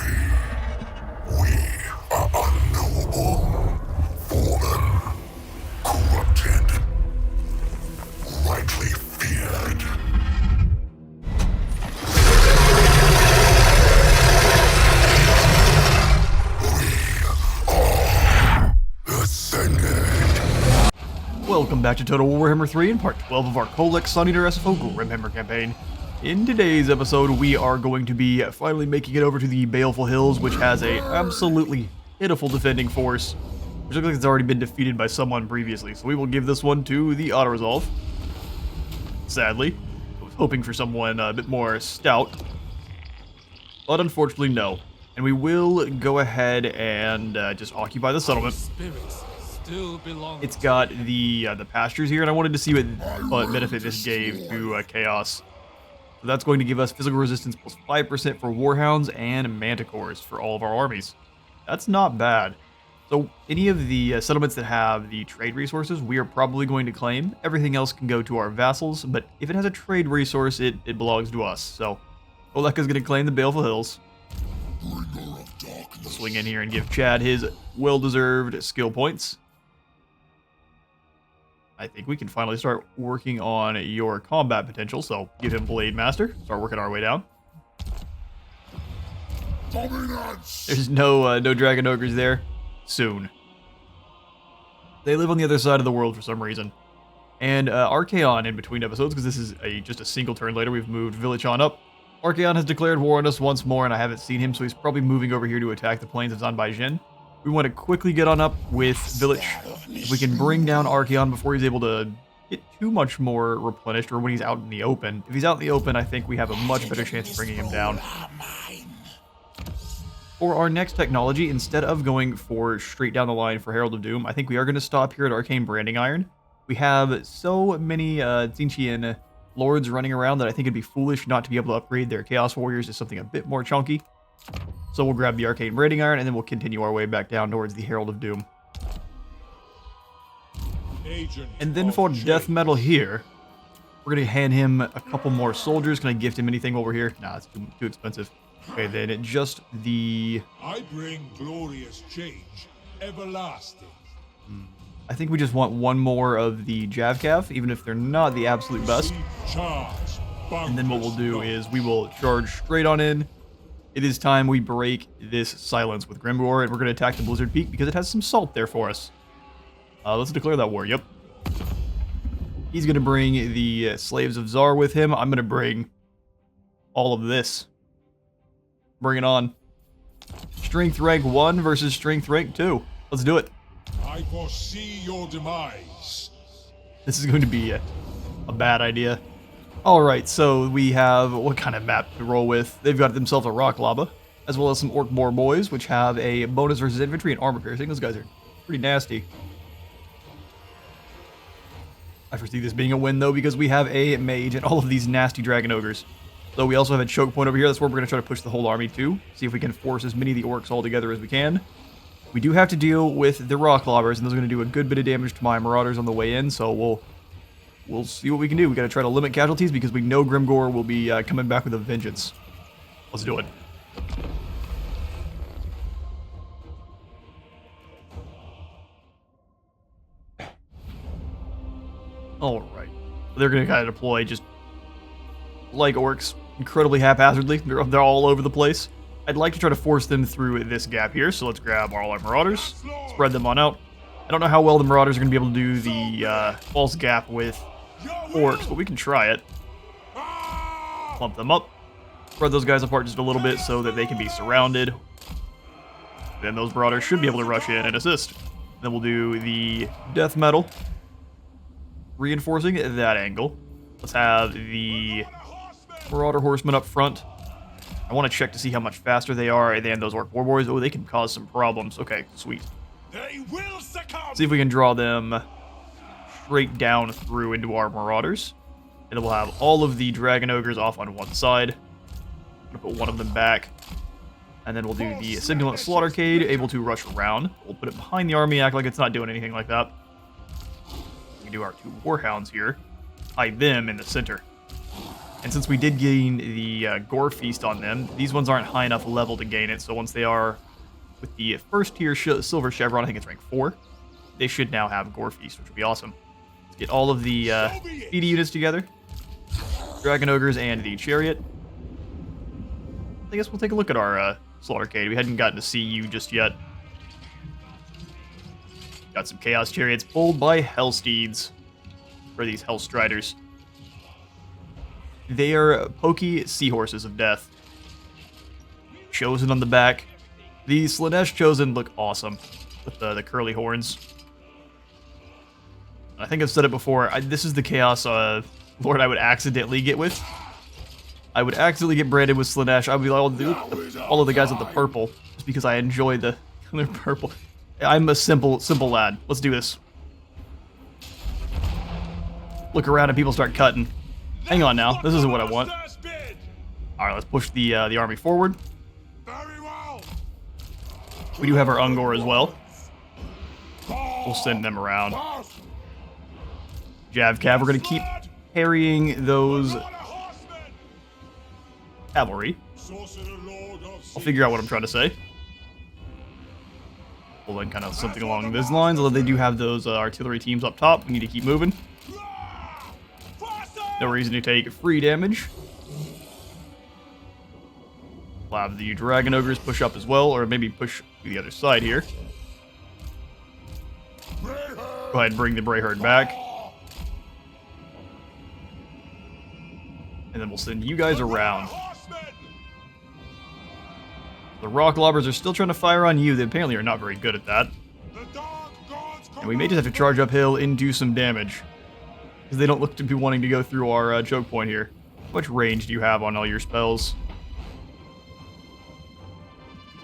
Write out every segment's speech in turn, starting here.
We are unknowable, fallen, corrupted, rightly feared. We are ascended. Welcome back to Total Warhammer 3 in part 12 of our Kholek Suneater SFO Grimhammer campaign. In today's episode, we are going to be finally making it over to the Baleful Hills, which has a absolutely pitiful defending force, which looks like it's already been defeated by someone previously. So we will give this one to the auto-resolve. Sadly, I was hoping for someone a bit more stout, but unfortunately no. And we will go ahead and just occupy the settlement. It's got the pastures here, and I wanted to see what benefit this gave to Chaos. So that's going to give us physical resistance plus 5% for Warhounds and Manticores for all of our armies. That's not bad. So any of the settlements that have the trade resources, we are probably going to claim. Everything else can go to our vassals, but if it has a trade resource, it belongs to us. So Kholek is going to claim the Baleful Hills. Swing in here and give Chad his well-deserved skill points. I think we can finally start working on your combat potential, so give him Blade Master. Start working our way down. There's no Dragon Ogres there. Soon. They live on the other side of the world for some reason. And Archaon in between episodes, because this is just a single turn later, we've moved Village on up. Archaon has declared war on us once more, and I haven't seen him, so he's probably moving over here to attack the plains of Zanbaijin. We want to quickly get on up with Village. If we can bring down Archaon before he's able to get too much more replenished, or when he's out in the open. If he's out in the open, I think we have a much better chance of bringing him down. For our next technology, instead of going for straight down the line for Herald of Doom, I think we are going to stop here at Arcane Branding Iron. We have so many Tzeentchian lords running around that I think it'd be foolish not to be able to upgrade their Chaos Warriors to something a bit more chunky. So we'll grab the Arcane Branding Iron, and then we'll continue our way back down towards the Herald of Doom. And then for Death Metal here, we're going to hand him a couple more soldiers. Can I gift him anything while we're here? Nah, it's too expensive. Okay, then just the... I bring glorious change, everlasting. I think we just want one more of the Javcav, even if they're not the absolute best. And then what we'll do is we will charge straight on in. It is time we break this silence with Grimbor, and we're going to attack the Blizzard Peak because it has some salt there for us. Let's declare that war, yep. He's going to bring the Slaves of Zar with him. I'm going to bring all of this. Bring it on. Strength rank 1 versus strength rank 2. Let's do it. I foresee your demise. This is going to be a bad idea. Alright, so we have what kind of map to roll with? They've got themselves a Rock Lava, as well as some Orc Boar Boys, which have a bonus versus infantry and armor piercing. Those guys are pretty nasty. I foresee this being a win, though, because we have a Mage and all of these nasty Dragon Ogres. So we also have a choke point over here. That's where we're going to try to push the whole army to. See if we can force as many of the Orcs all together as we can. We do have to deal with the Rock Lobbers, and those are going to do a good bit of damage to my Marauders on the way in, so we'll see what we can do. We got to try to limit casualties because we know Grimgor will be coming back with a vengeance. Let's do it. Alright. They're going to kind of deploy just like Orcs, incredibly haphazardly. They're all over the place. I'd like to try to force them through this gap here, so let's grab all our Marauders, spread them on out. I don't know how well the Marauders are going to be able to do the false gap with Orcs, but we can try it. Clump them up. Spread those guys apart just a little bit so that they can be surrounded. Then those Marauders should be able to rush in and assist. Then we'll do the Death Metal, reinforcing that angle. Let's have the Marauder Horsemen up front. I want to check to see how much faster they are than those Orc War Boys. Oh, they can cause some problems. Okay, sweet. They will succumb. See if we can draw them straight down through into our Marauders. And we'll have all of the Dragon Ogres off on one side. I'm going to put one of them back. And then we'll do the Simulant Slaughtercade, able to rush around. We'll put it behind the army, act like it's not doing anything like that. We can do our two Warhounds here. Hide them in the center. And since we did gain the Gore Feast on them, these ones aren't high enough level to gain it. So once they are with the first tier Silver Chevron, I think it's rank 4, they should now have Gore Feast, which would be awesome. Let's get all of the speedy units together. Dragon Ogres and the Chariot. I guess we'll take a look at our Slaughtercade. We hadn't gotten to see you just yet. Got some Chaos Chariots pulled by Hellsteeds for these Hellstriders. They are pokey seahorses of death. Chosen on the back. The Slaanesh Chosen look awesome with the curly horns. I think I've said it before. This is the Chaos Lord I would accidentally get with. I would accidentally get branded with Slaanesh. I would be like, all of the guys with the purple, just because I enjoy the color purple. I'm a simple lad. Let's do this. Look around and people start cutting. Hang on now. This isn't what I want. Alright, let's push the army forward. We do have our Ungor as well. We'll send them around. Jav Cav, we're going to keep parrying those cavalry. I'll figure out what I'm trying to say. Well, then kind of something along those lines, although they do have those artillery teams up top. We need to keep moving. No reason to take free damage. We'll have the Dragon Ogres push up as well, or maybe push to the other side here. Go ahead and bring the Brayherd back. And then we'll send you guys around. The Rock Lobbers are still trying to fire on you. They apparently are not very good at that. And we may just have to charge uphill and do some damage. Because they don't look to be wanting to go through our choke point here. How much range do you have on all your spells?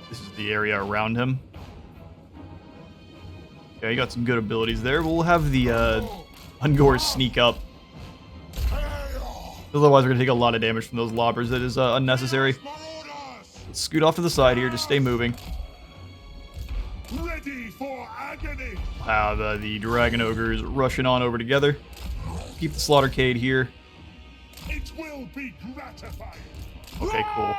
This is the area around him. Okay, you got some good abilities there. We'll have the Ungor sneak up. Otherwise, we're going to take a lot of damage from those lobbers. That is unnecessary. Let's scoot off to the side here. Just stay moving. Ready for agony. We'll have the Dragon Ogres rushing on over together. Keep the Slaughtercade here. It will be gratifying. Okay, cool.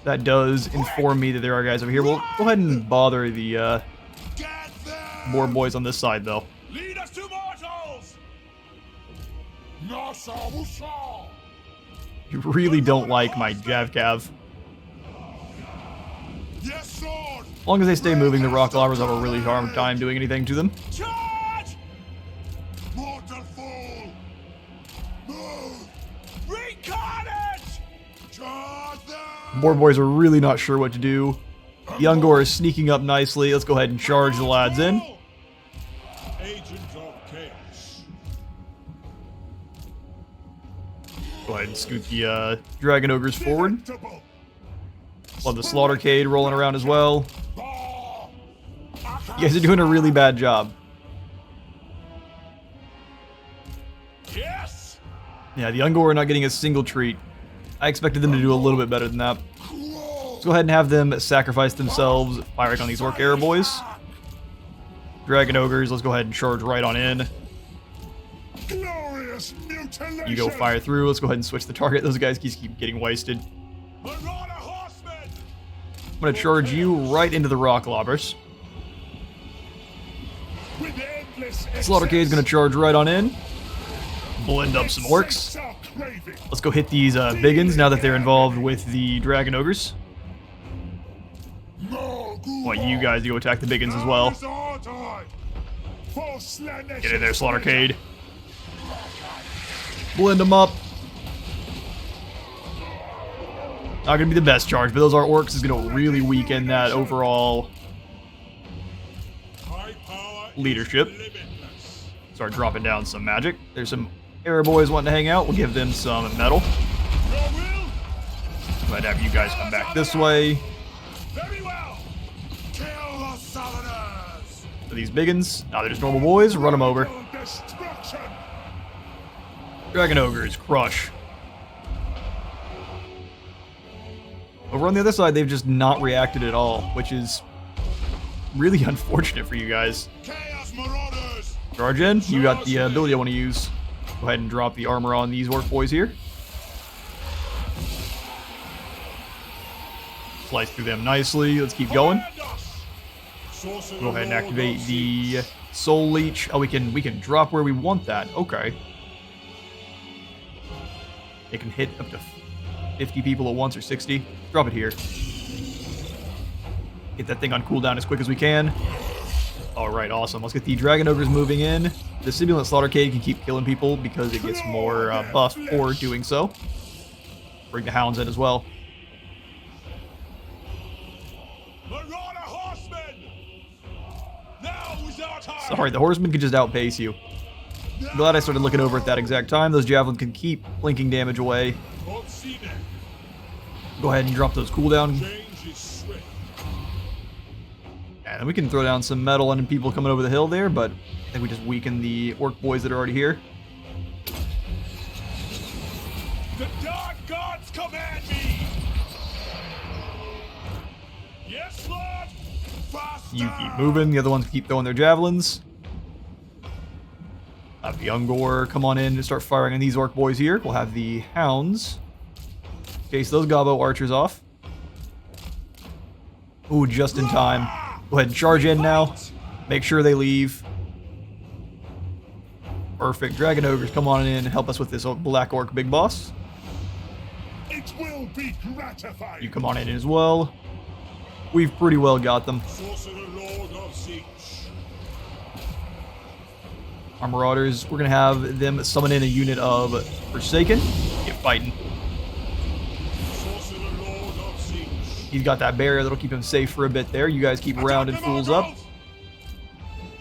That does inform me that there are guys over here. We'll go ahead and bother the more boys on this side, though. Lead us to mortals. You really don't like my Jav Cav. Yes, Lord. As long as they stay moving, the Rock Lobbers have a really hard time doing anything to them. Charge! Mortal fool! Move! Recarnage! Charge them! Boar boys are really not sure what to do. The Ungor is sneaking up nicely. Let's go ahead and charge the lads in. Agent of Chaos. Go ahead and scoot the Dragon Ogres forward. Delectable. Love the Slaughtercade rolling around as well. You guys are doing a really bad job. Yes! Yeah, the Ungor are not getting a single treat. I expected them to do a little bit better than that. Let's go ahead and have them sacrifice themselves, firing on these Orc ARDBOYZ. Dragon Ogres, let's go ahead and charge right on in. Glorious mutilation! You go fire through. Let's go ahead and switch the target. Those guys keep getting wasted. Marauder horsemen! I'm going to charge you right into the Rock Lobbers. With endless Slaughtercade is going to charge right on in. Blend up some Orcs. excess are craving. Let's go hit these biggins now that they're involved with the Dragon Ogres. No I want you guys to go attack the biggins as well. Get in there, Slaughtercade. Blend them up. Not going to be the best charge, but those are Orcs is going to really weaken that overall leadership. Start dropping down some magic. There's some ARDBOYZ wanting to hang out. We'll give them some metal. Go ahead and have you guys come back this way. Very well. Kill the Southerners. For these biggins. Now they're just normal boys. Run them over. Destruction. Dragon Ogres, crush. Over on the other side, they've just not reacted at all, which is really unfortunate for you guys. Chaos Marauders. Charge in. You got the ability I want to use. Go ahead and drop the armor on these Orc boys here. slice through them nicely. Let's keep going. Command us. Sorcerer Go ahead and Lord activate of the Siege. Soul Leech. Oh, we can drop where we want that. Okay. It can hit up to 50 people at once or 60. Drop it here. Get that thing on cooldown as quick as we can. Alright, awesome. Let's get the Dragon Ogres moving in. The Simulant Slaughtercade can keep killing people because it gets more buff for doing so. Bring the Hounds in as well. Marauder horsemen. Now is our time. Sorry, the Horsemen can just outpace you. I'm glad I started looking over at that exact time. Those Javelins can keep blinking damage away. Lord Seaman. Go ahead and drop those cooldown. Change is swift. And we can throw down some metal on people coming over the hill there, but I think we just weaken the Orc boys that are already here. The dark gods command me. Yes, Lord. Faster. You keep moving. The other ones keep throwing their javelins. Have the Ungor come on in and start firing on these Orc boys here. We'll have the Hounds chase those Gobbo archers off. Ooh, just in time. Go ahead and charge in now. Make sure they leave. Perfect. Dragon Ogres, come on in and help us with this Black Orc big boss. It will be gratified. You come on in as well. We've pretty well got them. Sorcerer Lord of Siege. Our Marauders, we're going to have them summon in a unit of Forsaken. Get fighting. Sorcerer Lord of Siege. He's got that barrier that'll keep him safe for a bit there. You guys keep rounding fools up.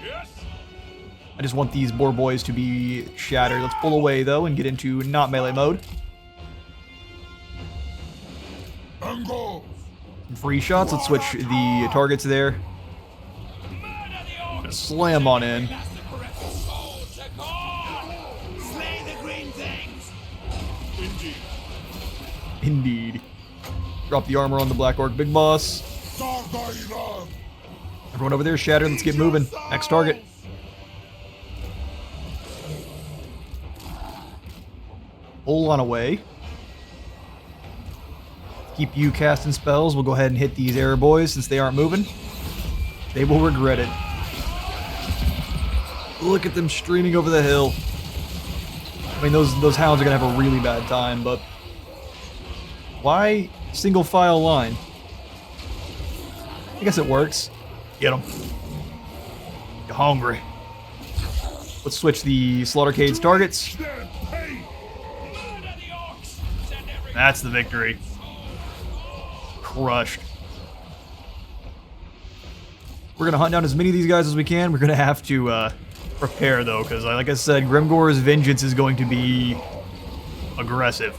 Yes. I just want these boar boys to be shattered. Let's pull away, though, and get into not melee mode. Angle. Free shots. Let's switch the targets there. Gonna slam on in. Indeed. Indeed. Drop the armor on the Black Orc big boss. Sargaiva. Everyone over there shattered. Let's get moving. Next target. Pull on away. Keep you casting spells. We'll go ahead and hit these ARDBOYZ since they aren't moving. They will regret it. Look at them streaming over the hill. I mean, those hounds are going to have a really bad time, but... Why single file line? I guess it works. Get them. You're hungry. Let's switch the Slaughtercade's targets. That's the victory. Crushed. We're going to hunt down as many of these guys as we can. We're going to have to prepare, though, because, like I said, Grimgor's vengeance is going to be aggressive.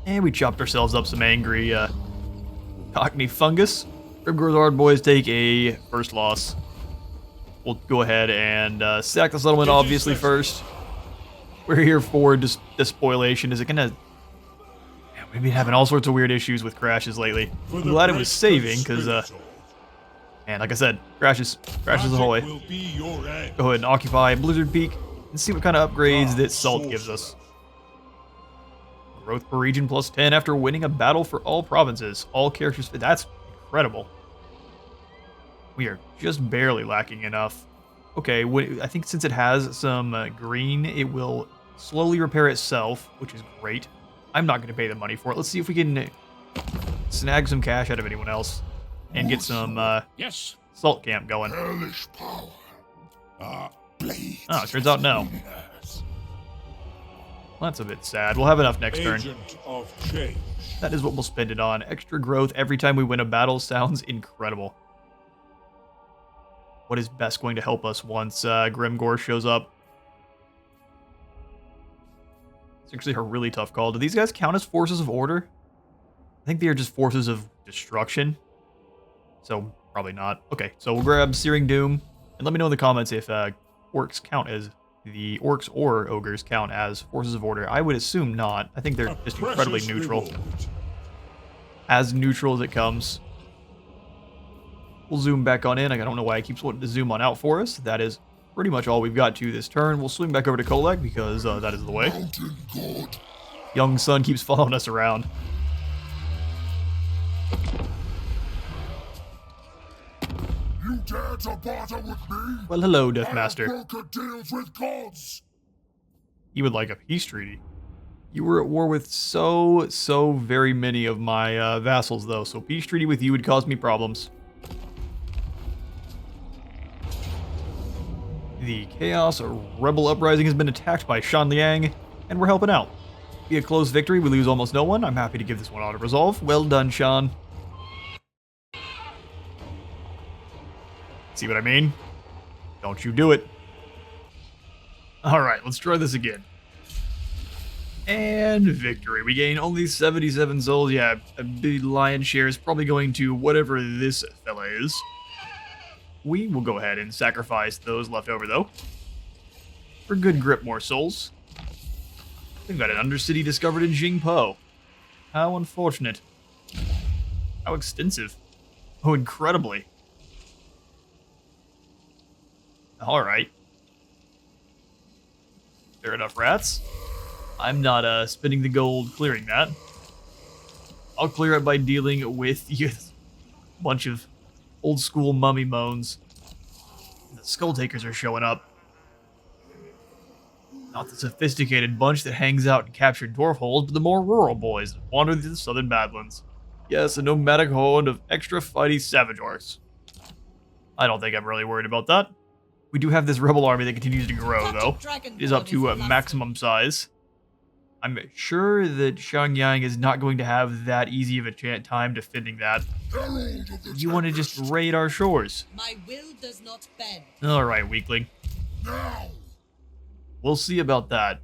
And we chopped ourselves up some angry Cockney fungus. Grimgor's ARDBOYZ take a first loss. We'll go ahead and sack the settlement, obviously, first. We're here for despoilation. Is it gonna... Man, we've been having all sorts of weird issues with crashes lately. I'm glad it was saving, because, man, like I said, crashes ahoy. Will be your end. Go ahead and occupy Blizzard Peak and see what kind of upgrades that Salt gives us. Growth per region plus 10 after winning a battle for all provinces. All characters... That's incredible. We are just barely lacking enough. Okay, I think since it has some green, it will slowly repair itself, which is great. I'm not going to pay the money for it. Let's see if we can snag some cash out of anyone else and get some Yes. salt camp going. Hellish power. Blades. Oh, it turns out no. Yes. Well, that's a bit sad. We'll have enough next turn. Agent of change. That is what we'll spend it on. Extra growth every time we win a battle sounds incredible. What is best going to help us once Grimgor shows up? It's actually a really tough call. Do these guys count as forces of order? I think they are just forces of destruction. So, probably not. Okay, so we'll grab Searing Doom. And let me know in the comments if orcs count as... The orcs or ogres count as forces of order. I would assume not. I think they're just incredibly neutral. As neutral as it comes. We'll zoom back on in. I don't know why it keeps wanting to zoom on out for us. That is pretty much all we've got to this turn. We'll swing back over to Kholek because that is the way. Mountain God. Young son keeps following us around. You dare to barter with me? Well, hello, I Deathmaster. have broken deals with gods. You would like a peace treaty. You were at war with so very many of my vassals, though, so peace treaty with you would cause me problems. The Chaos Rebel Uprising has been attacked by Shan Liang, and we're helping out. Be a close victory, we lose almost no one. I'm happy to give this one auto-resolve. Well done, Shan. See what I mean? Don't you do it. Alright, let's try this again. And victory. We gain only 77 souls. Yeah, a big lion's share is probably going to whatever this fella is. We will go ahead and sacrifice those left over, though. For good grip, more souls. We've got an undercity discovered in Jingpo. How unfortunate. How extensive. Oh, incredibly. Alright. Fair enough, rats. I'm not spending the gold clearing that. I'll clear it by dealing with a bunch of old school mummy moans. The skull takers are showing up. Not the sophisticated bunch that hangs out in captured dwarf holes, but the more rural boys that wander through the southern badlands. Yes, a nomadic horde of extra fighty savage orcs. I don't think I'm really worried about that. We do have this rebel army that continues to grow, though. It is up to maximum size. I'm sure that Shangyang is not going to have that easy of a time defending that. You want to just raid our shores? My will does not bend. Alright, weakling. Now. We'll see about that.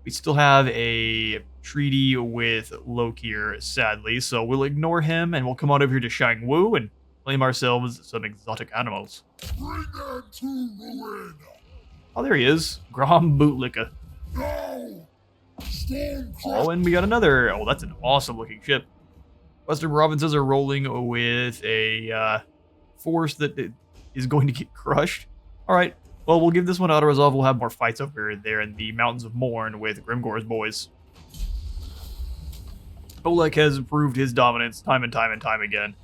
We still have a treaty with Lokir, sadly, so we'll ignore him and we'll come on over here to Shangwu and claim ourselves some exotic animals. Bring them to ruin. Oh, there he is. Grom Bootlicka. No. Storm. Oh, and we got another. Oh, that's an awesome looking ship. Western provinces are rolling with a force that is going to get crushed. Alright, well, we'll give this one auto-resolve. We'll have more fights over there in the Mountains of Morn with Grimgore's boys. Kholek has proved his dominance time and time again.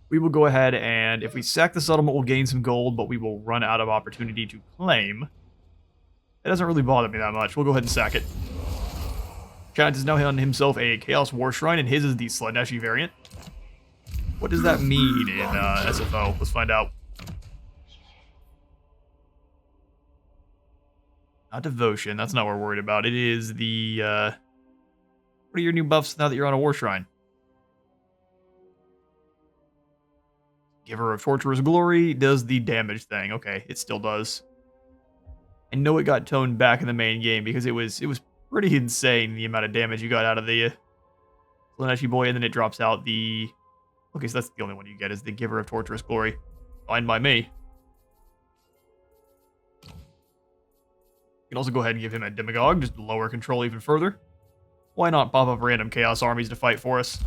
We will go ahead and, if we sack the settlement, we'll gain some gold, but we will run out of opportunity to claim. It doesn't really bother me that much. We'll go ahead and sack it. Giant has now on himself a Chaos War Shrine, and his is the Slaneshi variant. What does that mean in SFO? Let's find out. Not devotion, that's not what we're worried about. It is the, what are your new buffs now that you're on a War Shrine? Giver of Torturous Glory does the damage thing. Okay, it still does. I know it got toned back in the main game because it was pretty insane the amount of damage you got out of the Slaneshi boy, and then it drops out the... Okay, so that's the only one you get, is the Giver of Torturous Glory. Fine by me. You can also go ahead and give him a Demagogue, just to lower control even further. Why not pop up random Chaos armies to fight for us?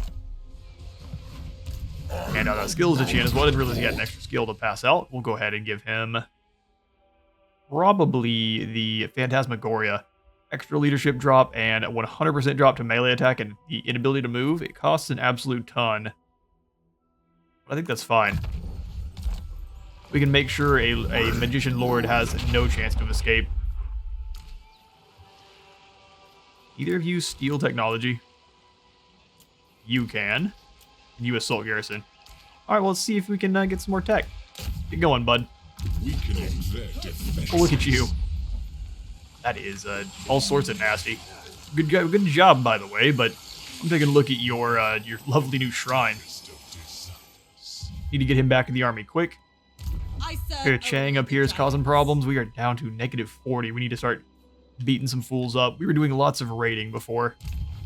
And that skill is a chance as well. I didn't realize he had an extra skill to pass out. We'll go ahead and give him probably the Phantasmagoria. Extra leadership drop and 100% drop to melee attack and the inability to move. It costs an absolute ton. But I think that's fine. We can make sure a Magician Lord has no chance to escape. Either of you steal technology? You can. And you assault garrison. Alright, well, let's see if we can get some more tech. Get going, bud. Oh, look at you. That is all sorts of nasty. Good job, by the way, but I'm taking a look at your lovely new shrine. Need to get him back in the army quick. Here, Chang up here is causing problems. We are down to -40. We need to start beating some fools up. We were doing lots of raiding before.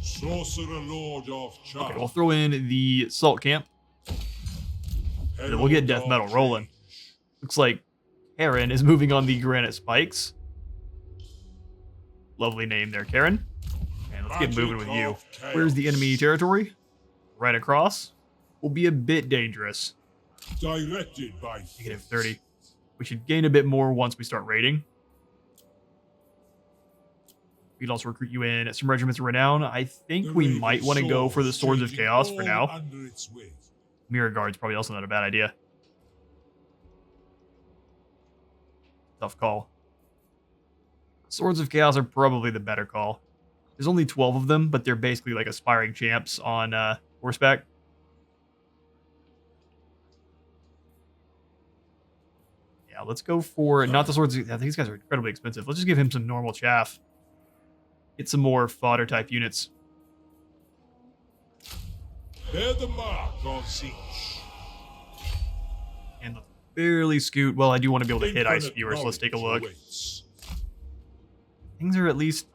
Sorcerer Lord of Charm. Okay, we'll throw in the salt camp. And then we'll get death metal rolling. Looks like Karen is moving on the granite spikes. Lovely name there, Karen. And let's get moving with you. Where's the enemy territory? Right across. Will be a bit dangerous. Directed by -30. We should gain a bit more once we start raiding. We could also recruit you in some regiments of renown. I think we might want to go for the Swords of Chaos for now. Mirror Guard's probably also not a bad idea. Tough call. Swords of Chaos are probably the better call. There's only 12 of them, but they're basically like aspiring champs on horseback. Yeah, let's go for not the Swords. I think these guys are incredibly expensive. Let's just give him some normal chaff. Get some more fodder type units. Bear the mark on siege. And let's barely scoot. Well, I do want to be able to hit ice viewers, so let's take a look. Things are at least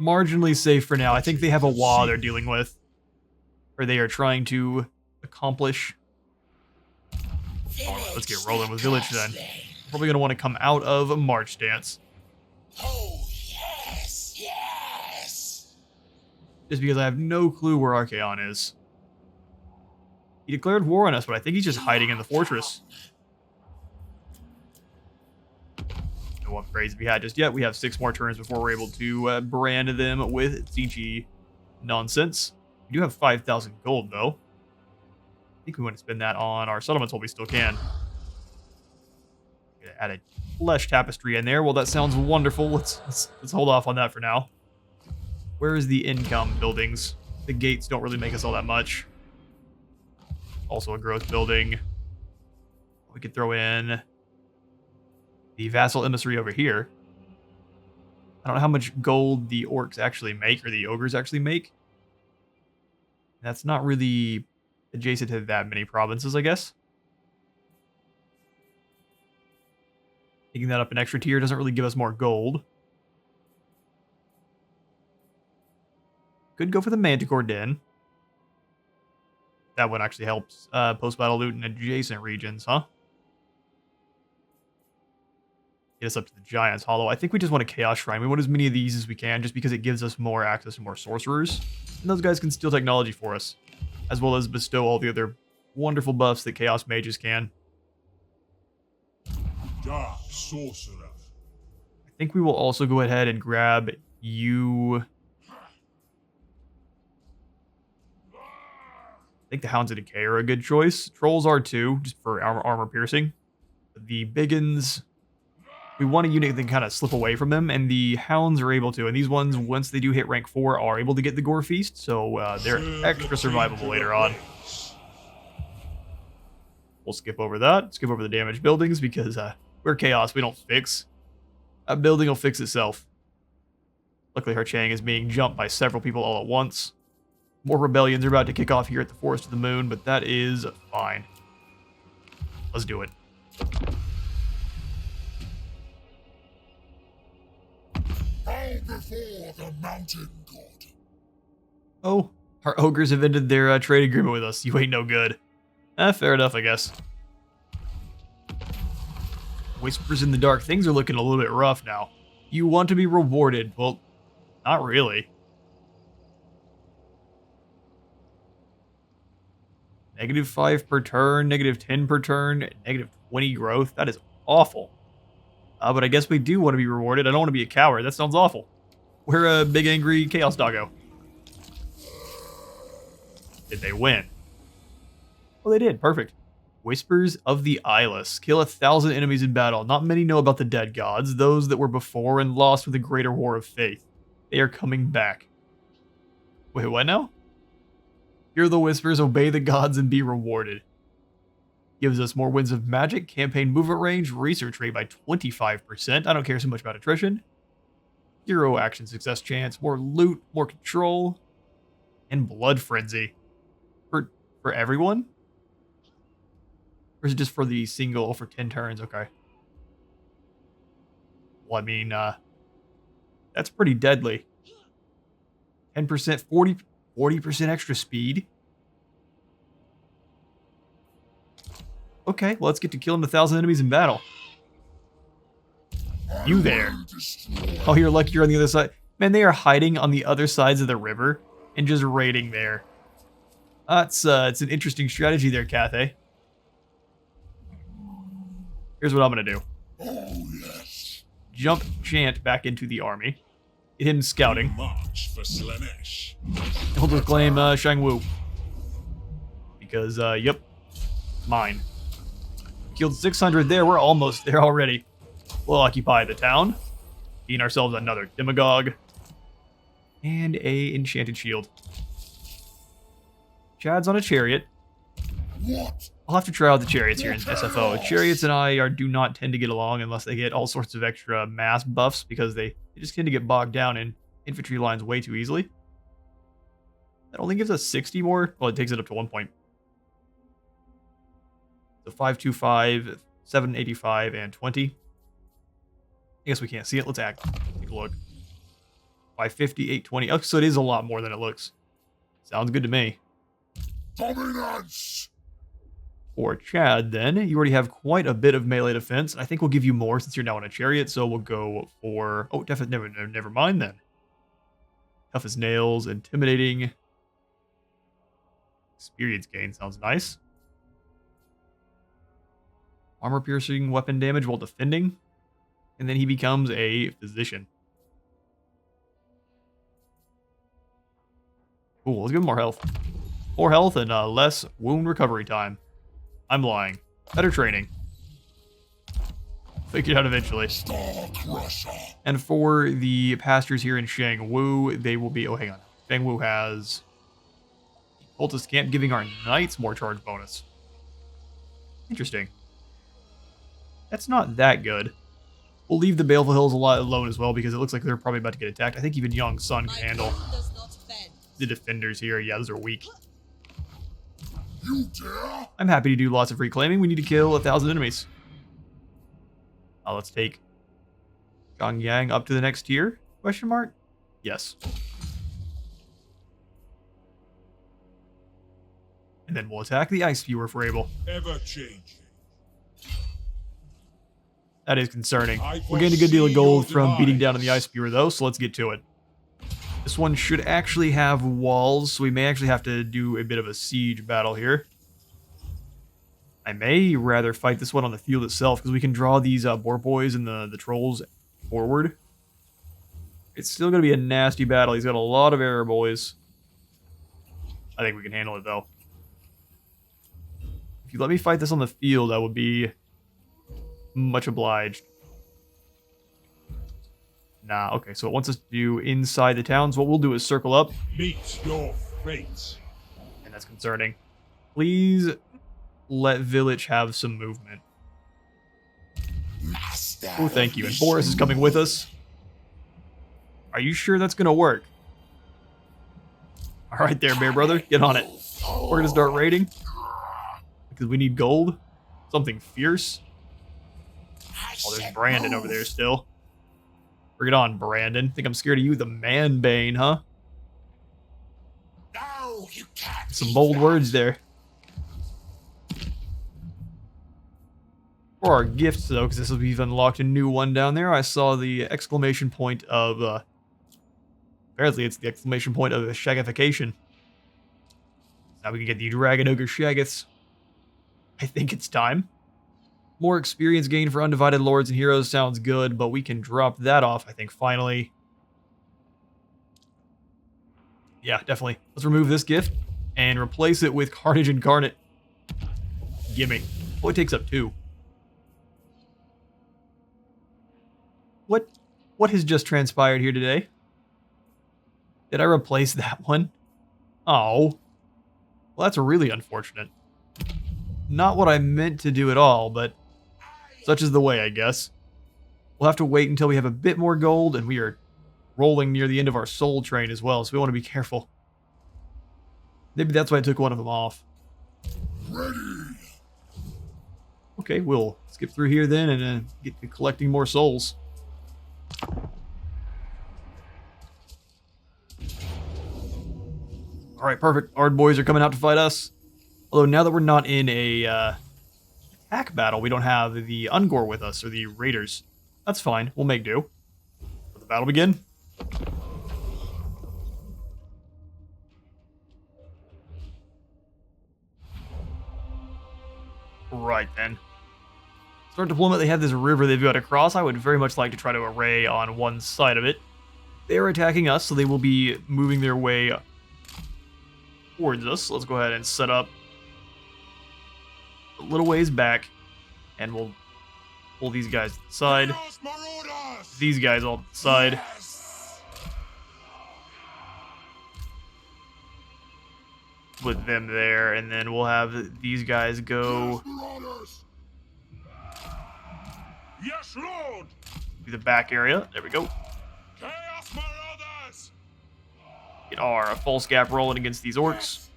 marginally safe for now. I think they have a wall they're dealing with, or they are trying to accomplish. Alright, let's get rolling with village then. Probably going to want to come out of a march stance. Oh, yes, yes. Just because I have no clue where Archaon is. He declared war on us, but I think he's just hiding in the fortress. No upgrades to be had just yet. We have 6 more turns before we're able to brand them with CG nonsense. We do have 5,000 gold, though. I think we want to spend that on our settlements while we still can. Gonna add a flesh tapestry in there. Well, that sounds wonderful. Let's hold off on that for now. Where is the income buildings? The gates don't really make us all that much. Also a growth building. We could throw in the vassal emissary over here. I don't know how much gold the orcs actually make, or the ogres actually make. That's not really adjacent to that many provinces, I guess. Taking that up an extra tier doesn't really give us more gold. Could go for the Manticore Den. That one actually helps post-battle loot in adjacent regions, huh? Get us up to the Giant's Hollow. I think we just want a Chaos Shrine. We want as many of these as we can, just because it gives us more access to more sorcerers. And those guys can steal technology for us, as well as bestow all the other wonderful buffs that Chaos Mages can. Dark sorcerer. I think we will also go ahead and grab you. I think the Hounds of Decay are a good choice. Trolls are too, just for armor piercing. The Biggins, we want a unit that can kind of slip away from them, and the Hounds are able to. And these ones, once they do hit rank 4, are able to get the Gore Feast, so they're extra survivable later on. We'll skip over that. Skip over the damaged buildings, because we're Chaos, we don't fix. A building will fix itself. Luckily, Harchang is being jumped by several people all at once. More rebellions are about to kick off here at the Forest of the Moon, but that is fine. Let's do it. Bow before the mountain god. Oh, our ogres have ended their trade agreement with us. You ain't no good. Fair enough, I guess. Whispers in the dark. Things are looking a little bit rough now. You want to be rewarded. Well, not really. -5 per turn, -10 per turn, -20 growth. That is awful. But I guess we do want to be rewarded. I don't want to be a coward. That sounds awful. We're a big angry chaos doggo. Did they win? Well, they did. Perfect. Whispers of the Eyeless. Kill 1,000 enemies in battle. Not many know about the dead gods, those that were before and lost with the greater war of faith. They are coming back. Wait, what now? Hear the whispers, obey the gods, and be rewarded. Gives us more winds of magic, campaign movement range, research rate by 25%. I don't care so much about attrition. 0 action success chance, more loot, more control, and blood frenzy. For everyone? Or is it just for the single for 10 turns? Okay. Well, I mean, that's pretty deadly. 10%, 40% extra speed. Okay, well, let's get to killing 1,000 enemies in battle. You there. Oh, you're lucky you're on the other side. Man, they are hiding on the other sides of the river and just raiding there. It's an interesting strategy there, Cathay. Here's what I'm going to do. Oh, yes. Jump Chant back into the army. Get him scouting. March for Slanesh. And we'll just claim Shangwu. Because, yep. Mine. Killed 600 there. We're almost there already. We'll occupy the town. Gain ourselves another Demagogue. And a Enchanted Shield. Chad's on a chariot. What? I'll have to try out the chariots here in SFO. Chariots and I do not tend to get along unless they get all sorts of extra mass buffs because they just tend to get bogged down in infantry lines way too easily. That only gives us 60 more. Well, it takes it up to 1 point. So 525, 785, and 20. I guess we can't see it. Let's act. Take a look. 550, 820. Oh, so it is a lot more than it looks. Sounds good to me. Dominance! For Chad, then, you already have quite a bit of melee defense. I think we'll give you more since you're now in a chariot, so we'll go for... Oh, definitely, never mind then. Tough as nails, intimidating. Experience gain sounds nice. Armor-piercing weapon damage while defending. And then he becomes a physician. Cool, let's give him more health. More health and less wound recovery time. I'm lying. Better training. Figure it out eventually. Star Crusher. And for the pastures here in Shangwu, they will be... Oh, hang on. Shangwu has... Cultist Camp giving our knights more charge bonus. Interesting. That's not that good. We'll leave the Baleful Hills a lot alone as well because it looks like they're probably about to get attacked. I think even Young Sun can handle does not bend. the defenders here. Yeah, those are weak. You dare? I'm happy to do lots of reclaiming. We need to kill 1,000 enemies. Let's take Gongyang up to the next tier? Question mark? Yes. And then we'll attack the Ice Viewer if we're able. Ever changing. That is concerning. We're getting a good deal of gold from beating down on the Ice Viewer though, so let's get to it. This one should actually have walls, so we may actually have to do a bit of a siege battle here. I may rather fight this one on the field itself, because we can draw these boar boys and the trolls forward. It's still going to be a nasty battle. He's got a lot of arrow boys. I think we can handle it, though. If you let me fight this on the field, I would be much obliged. Nah, okay, so it wants us to do inside the towns. What we'll do is circle up. Meet your fate. And that's concerning. Please let Village have some movement. Master. Oh, thank you. And Boris is coming with us. Are you sure that's going to work? All right there, Bear Brother. Get on it. We're going to start raiding. Because we need gold. Something fierce. Oh, there's Brandon over there still. Bring it on, Brandon. Think I'm scared of you, the man bane, huh? No, you can't. Some bold words there. For our gifts, though, because this will be unlocked a new one down there, I saw the exclamation point of... apparently, it's the exclamation point of shagification. Now we can get the Dragon Ogre Shaggoths. I think it's time. More experience gain for Undivided Lords and Heroes sounds good, but we can drop that off, I think, finally. Yeah, definitely. Let's remove this gift and replace it with Carnage Incarnate. Gimme. Oh, it takes up 2. What has just transpired here today? Did I replace that one? Oh. Well, that's really unfortunate. Not what I meant to do at all, but such is the way, I guess. We'll have to wait until we have a bit more gold, and we are rolling near the end of our soul train as well, so we want to be careful. Maybe that's why I took one of them off. Ready. Okay, we'll skip through here then and get to collecting more souls. Alright, perfect. ARDBOYZ are coming out to fight us. Although now that we're not in a attack battle, we don't have the Ungor with us, or the Raiders. That's fine. We'll make do. Let the battle begin. Right then. Start deployment, they have this river they've got to cross. I would very much like to try to array on one side of it. They're attacking us, so they will be moving their way towards us. Let's go ahead and set up a little ways back, and we'll pull these guys to the side. Chaos Marauders! These guys all to the side. Yes! Put them there, and then we'll have these guys go Marauders! Yes, Lord! to the back area. There we go. Chaos Marauders! Get our false gap rolling against these orcs.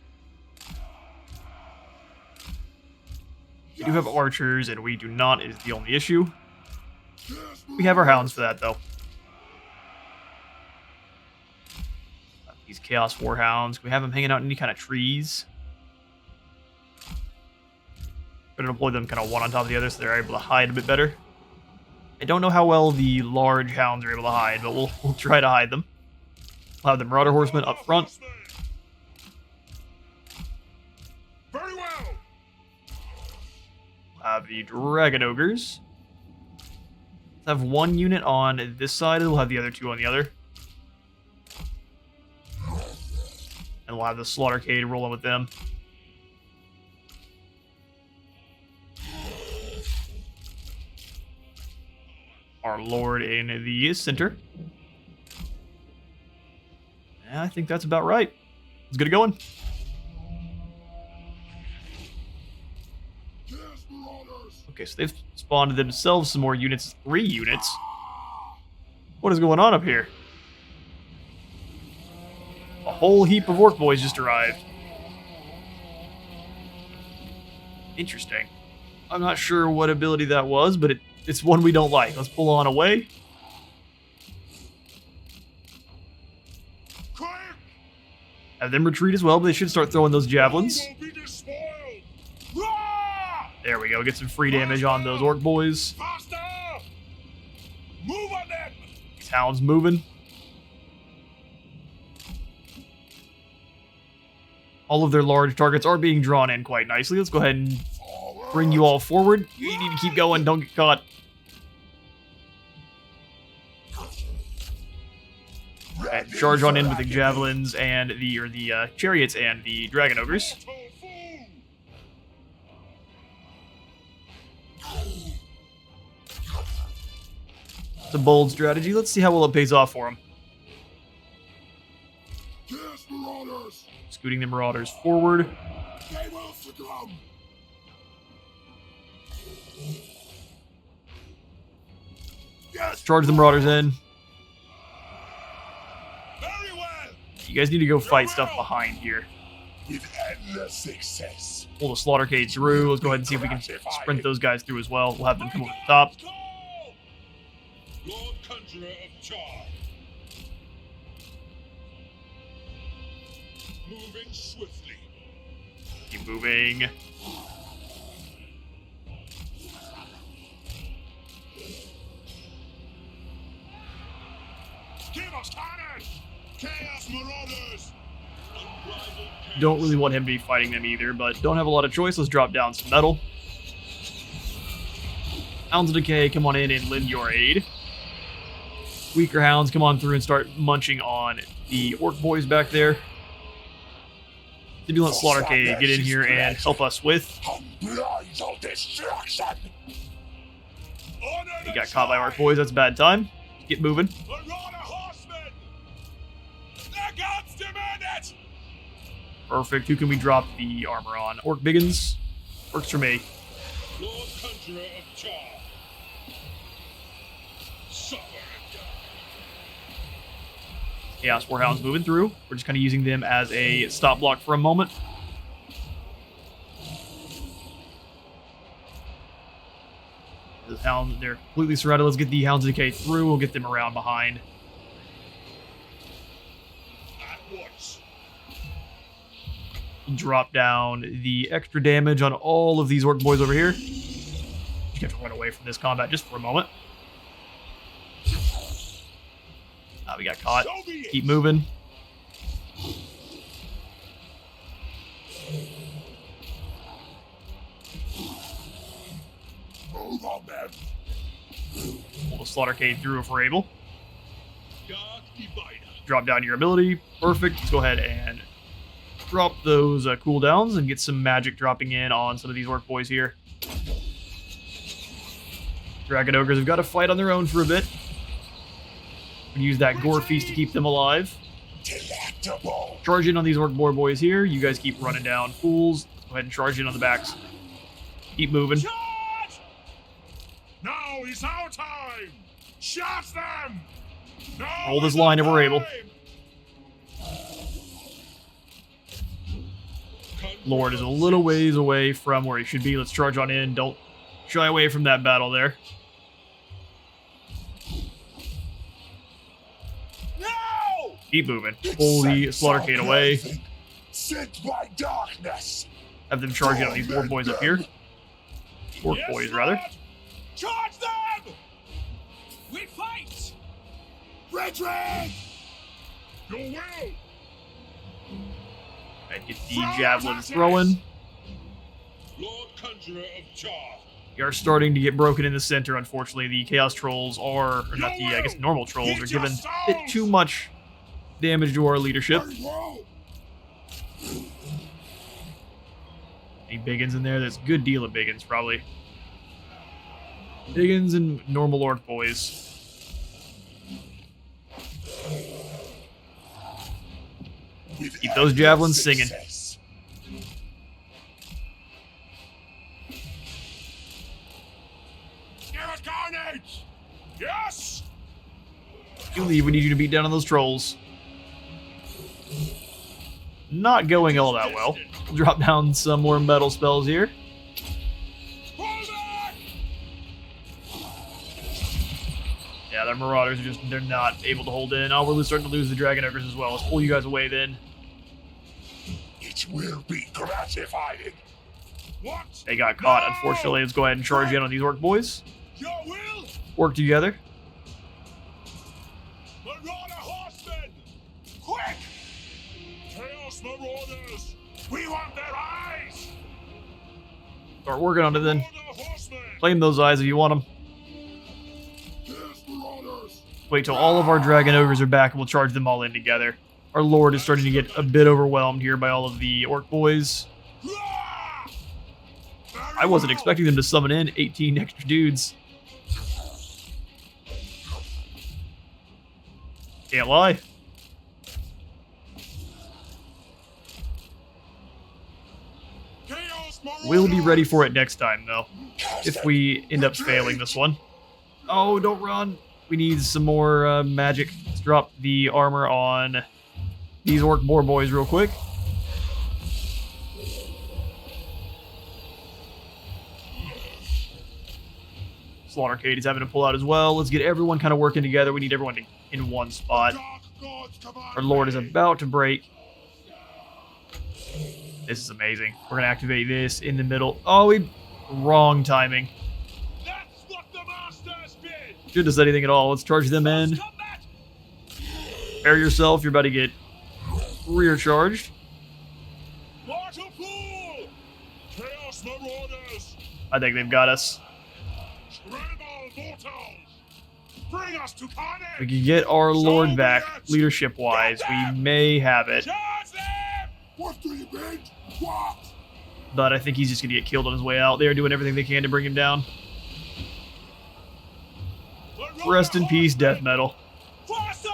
We do have archers, and we do not, is the only issue. We have our hounds for that, though. These Chaos Warhounds. Can we have them hanging out in any kind of trees? We're going to deploy them kind of one on top of the other so they're able to hide a bit better. I don't know how well the large hounds are able to hide, but we'll try to hide them. We'll have the Marauder Horsemen up front. Very well! We'll have the Dragon Ogres. Let's have one unit on this side, and we'll have the other two on the other. And we'll have the Slaughtercade rolling with them. Our Lord in the center. And I think that's about right. Let's get it going. Okay, so they've spawned themselves some more units. 3 units. What is going on up here? A whole heap of orc boys just arrived. Interesting. I'm not sure what ability that was, but it's one we don't like. Let's pull on away. Quick! Have them retreat as well, but they should start throwing those javelins. You will be despoiled! Rah! There we go. Get some free damage on those orc boys. Faster! Move on them! These hounds moving. All of their large targets are being drawn in quite nicely. Let's go ahead and bring you all forward. You need to keep going. Don't get caught. And charge on in with the javelins and the chariots and the dragon ogres. It's a bold strategy. Let's see how well it pays off for them. Yes, Marauders! Scooting the marauders forward. They will succumb! Yes! Charge the marauders in. Very well! You guys need to go fight stuff behind here. With endless success! Pull the slaughtercade through. Let's go ahead and see if we can sprint those guys through as well. We'll have them come over the top. Lord Conjurer of Char. Moving swiftly. Keep moving. Give us cannon! Chaos Marauders! Don't really want him to be fighting them either, but don't have a lot of choice. Let's drop down some metal. Hounds of Decay, come on in and lend your aid. Weaker hounds, come on through and start munching on the orc boys back there. Stimulant Slaughtercade, get in here and help us with. Unbridled destruction! He got caught by orc boys, that's a bad time. Get moving. Marauder horsemen! Their gods demand it! Perfect. Who can we drop the armor on? Orc Biggins. Works for me. Lord Conjurer of Char. Suffer and die. Chaos Warhounds moving through. We're just kind of using them as a stop block for a moment. The hounds, they're completely surrounded. Let's get the Hounds of Decay through. We'll get them around behind. At once. Drop down the extra damage on all of these orc boys over here. You have to run away from this combat just for a moment. We got caught. So be it. Keep moving. Move on them! Slaughtercade through if we're able. Dark Divider. Drop down your ability. Perfect. Let's go ahead and drop those cooldowns and get some magic dropping in on some of these Orc boys here. Dragon Ogres have got to fight on their own for a bit. We use that Gore Feast to keep them alive. Delectable. Charge in on these Orc boys here. You guys keep running down fools. Go ahead and charge in on the backs. Keep moving. Charge! Now is our time! Shot them! Now Hold this is line if our we're able. time! Lord is a little ways away from where he should be. Let's charge on in. Don't shy away from that battle there. No! Keep moving. Pull the Slaughtercade away. Sent by darkness. Have them charge in on these Orc boys up here. Orc Yes, boys, Lord! rather. Charge them! We fight! Retreat! Your will! And get the javelins throwing. Lord Conjurer of Jar. We are starting to get broken in the center, unfortunately. The Chaos Trolls are, or not the, I guess, normal Trolls are giving a bit too much damage to our leadership. Very well. Any Biggins in there? There's a good deal of Biggins, probably. Biggins and normal Orc boys. With Keep those javelins singing. success. Give it carnage! Yes! You leave, we need you to beat down on those trolls. Not going all that well. Drop down some more metal spells here. Pull back! Yeah, their Marauders are just, they're not able to hold in. Oh, we're starting to lose the Dragon Ogres as well. Let's pull you guys away then. It will be gratifying. What? They got caught, No! unfortunately. Let's go ahead and charge in on these Orc boys. Your will? Work together. Marauder horsemen! Quick! Chaos Marauders! We want their eyes! Start working on it then. Marauder horsemen! Claim those eyes if you want them. Yes, Marauders. Wait till all of our Dragon Ogres are back and we'll charge them all in together. Our Lord is starting to get a bit overwhelmed here by all of the Orc boys. Ah! Very I wasn't well. expecting them to summon in 18 extra dudes. Can't lie. Chaos We'll be ready for it Marauders! next time, though. If we end up failing this one. Oh, don't run. We need some more magic. Let's drop the armor on these Orc boar boys real quick. Slaughtercade is having to pull out as well. Let's get everyone kind of working together. We need everyone in one spot. Dark gods command Our Lord is me. about to break. This is amazing. We're going to activate this in the middle. Oh, wrong timing. That's what the masters bid! Shouldn't have said anything at all. Let's charge them in. Combat! Prepare yourself. You're about to get rear charged. Mortal pool! Chaos Marauders! I think they've got us. Tremble, mortals! Bring us to carnage! We can get our Lord So back, be it. leadership-wise. We may have it, Charge them! What do you mean? What? but I think he's just going to get killed on his way out. They are doing everything they can to bring him down. Marauder Rest in peace, horsemen! death metal. Faster!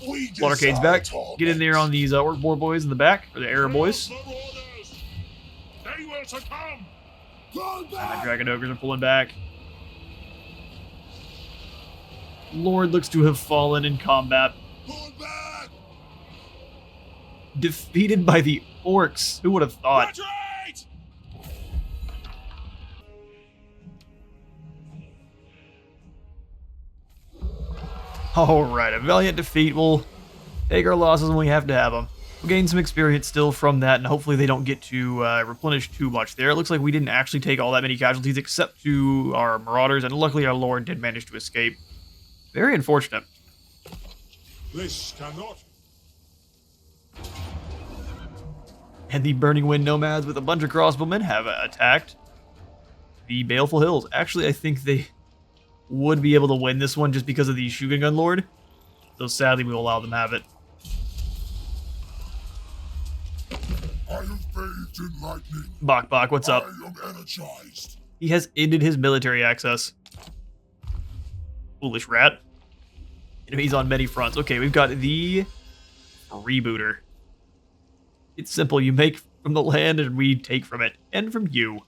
We Slaughtercade's desire back. torment. Get in there on these Orc boar boys in the back, or the Arrow boys. Chaos Marauders! They will succumb! Fall And the back. Dragon Ogres are pulling back. Lord looks to have fallen in combat. Fall back. Defeated by the Orcs. Who would have thought? Retreat! Alright, a valiant defeat. We'll take our losses when we have to have them. We'll gain some experience still from that, and hopefully they don't get to replenish too much there. It looks like we didn't actually take all that many casualties except to our Marauders, and luckily our Lord did manage to escape. Very unfortunate. This cannot. And the Burning Wind Nomads with a bunch of crossbowmen have attacked the Baleful Hills. Actually, I think they would be able to win this one just because of the Shooting Gun Lord. So sadly, we will allow them to have it. I have bathed in lightning. Bok, what's up? I am energized. He has ended his military access. Foolish rat. Enemies on many fronts. Okay, we've got the Rebooter. It's simple. You make from the land and we take from it. And from you.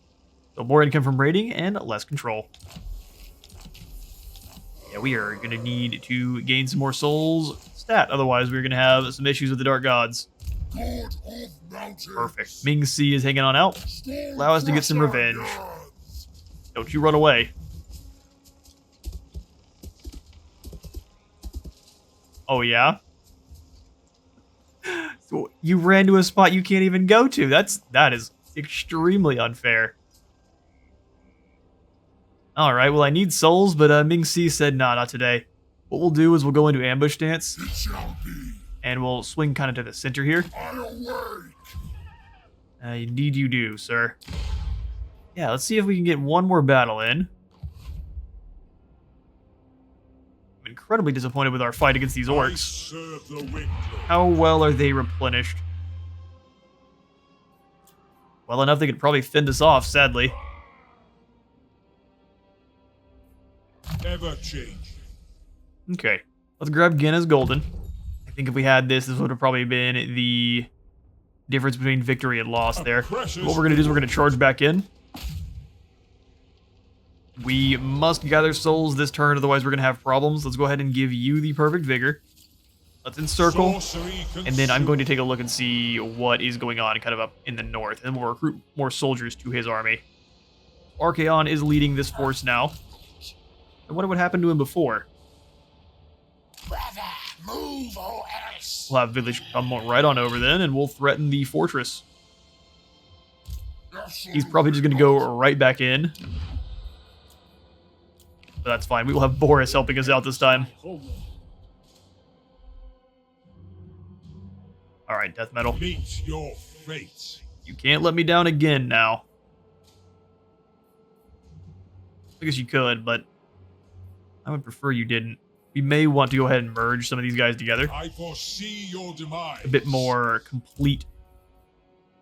So more income from raiding and less control. Yeah, we are going to need to gain some more souls stat. Otherwise, we're going to have some issues with the Dark Gods. God of mountains. Perfect. Ming Si is hanging on out. Allow us to get some revenge. Don't you run away. Oh, yeah? So you ran to a spot you can't even go to. That is extremely unfair. Alright, well I need souls, but Ming Si said, nah, not today. What we'll do is we'll go into ambush stance. It shall be. And we'll swing kind of to the center here. I awake. Indeed you do, sir. Yeah, let's see if we can get one more battle in. I'm incredibly disappointed with our fight against these orcs. Serve the wind. How well are they replenished? Well enough they could probably fend us off, sadly. Ever change. Okay, let's grab Genna's Golden. I think if we had this would have probably been the difference between victory and loss there. What we're going to do is we're going to charge back in. We must gather souls this turn, otherwise we're going to have problems. Let's go ahead and give you the perfect vigor. Let's encircle, and then I'm going to take a look and see what is going on kind of up in the north, and we'll recruit more soldiers to his army. Archaon is leading this force now. I wonder what happened to him before. Brother, move or else. We'll have village come right on over then, and we'll threaten the fortress. He's probably just going to go right back in. But that's fine. We will have Boris helping us out this time. Alright, death metal. Meet your fate. You can't let me down again now. I guess you could, but I would prefer you didn't. We may want to go ahead and merge some of these guys together. I foresee your demise. A bit more complete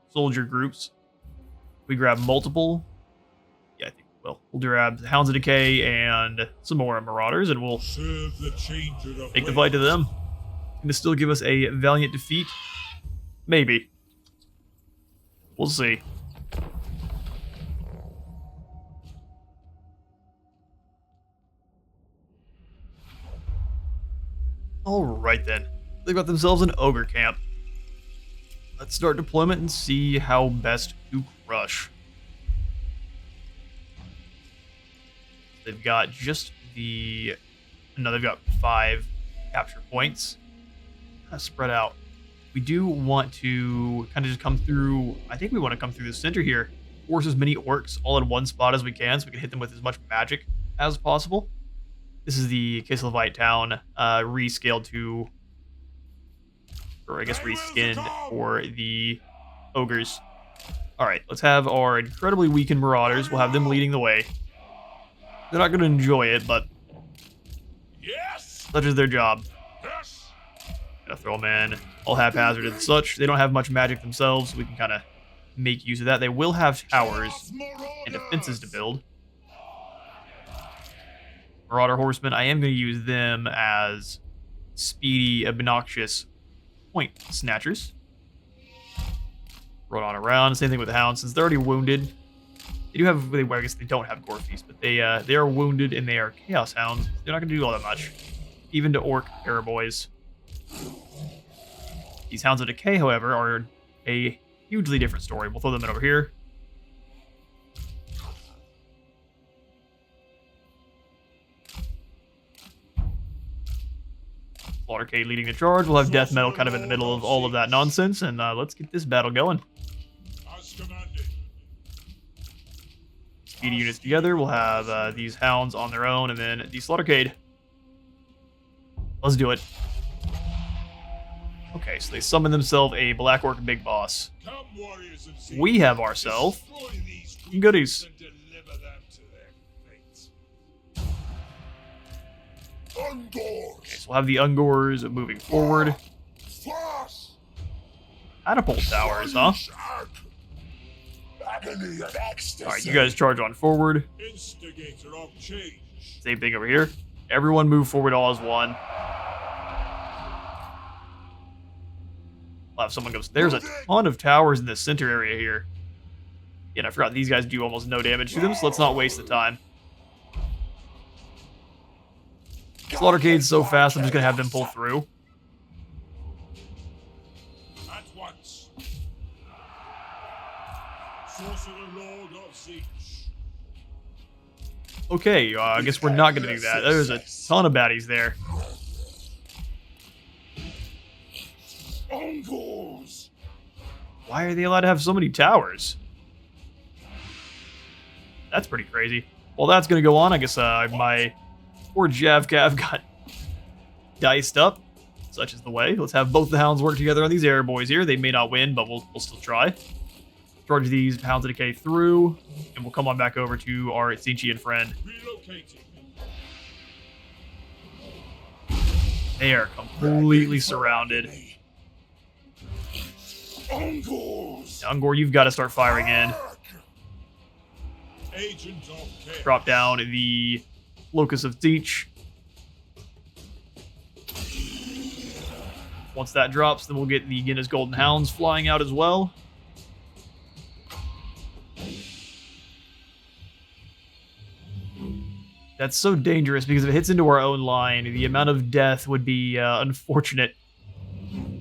soldier groups. We grab multiple. Yeah, I think we will. We'll grab Hounds of Decay and some more Marauders, and we'll Serve the changer of take the fight to them. Going to still give us a valiant defeat? Maybe. We'll see. Alright then. They got themselves an Ogre camp. Let's start deployment and see how best to crush. They've got just the... No, they've got 5 capture points. Kind of spread out. We do want to kind of just come through... I think we want to come through the center here. Force as many orcs all in one spot as we can, so we can hit them with as much magic as possible. This is the Kholek town, rescaled to... Or I guess reskinned for the ogres. Alright, let's have our incredibly weakened marauders. We'll have them leading the way. They're not going to enjoy it, but Yes. such is their job. Yes. Gonna throw them in all haphazard and such. They don't have much magic themselves, so we can kind of make use of that. They will have towers and defenses to build. Marauder horsemen, I am going to use them as speedy, obnoxious point snatchers. Run on around. Same thing with the hounds, since they're already wounded. They do have, well, I guess they don't have Gore Feast, but they are wounded and they are Chaos Hounds. They're not going to do all that much, even to Orc ARDBOYZ. These Hounds of Decay, however, are a hugely different story. We'll throw them in over here. Slaughtercade leading the charge. We'll have Death Metal kind of in the middle of all of that nonsense, and let's get this battle going. As commanded. Speedy units together. We'll have these Hounds on their own, and then the Slaughtercade. Let's do it. Okay, so they summon themselves a Black Orc Big Boss. Come, warriors of Zeus. We have ourselves Destroy these goodies. and deliver them to their fate. Ungors. So we'll have the Ungors moving forward. Fast. Catapult towers, huh? Agony and ecstasy. Alright, you guys charge on forward. Instigator of change. Same thing over here. Everyone move forward all as one. We'll have someone go. There's a ton of towers in the center area here. And I forgot these guys do almost no damage to them, so let's not waste the time. Slaughtercade's so fast, I'm just gonna have them pull through. At once. Sorcerer Lord of Siege. Okay, I guess we're not gonna do that. There's a ton of baddies there. Ungors. Why are they allowed to have so many towers? That's pretty crazy. Well, that's gonna go on. I guess my poor Javcav got diced up. Such is the way. Let's have both the hounds work together on these ARDBOYZ here. They may not win, but we'll still try. Charge these Hounds of Decay through, and we'll come on back over to our Tzeentchian friend. Relocating. They are completely surrounded. Ungors. Ungor, you've got to start firing in. Agent of Chaos. Drop down the Locus of Tzeentch. Once that drops, then we'll get the Guinness Golden Hounds flying out as well. That's so dangerous because if it hits into our own line, the amount of death would be unfortunate.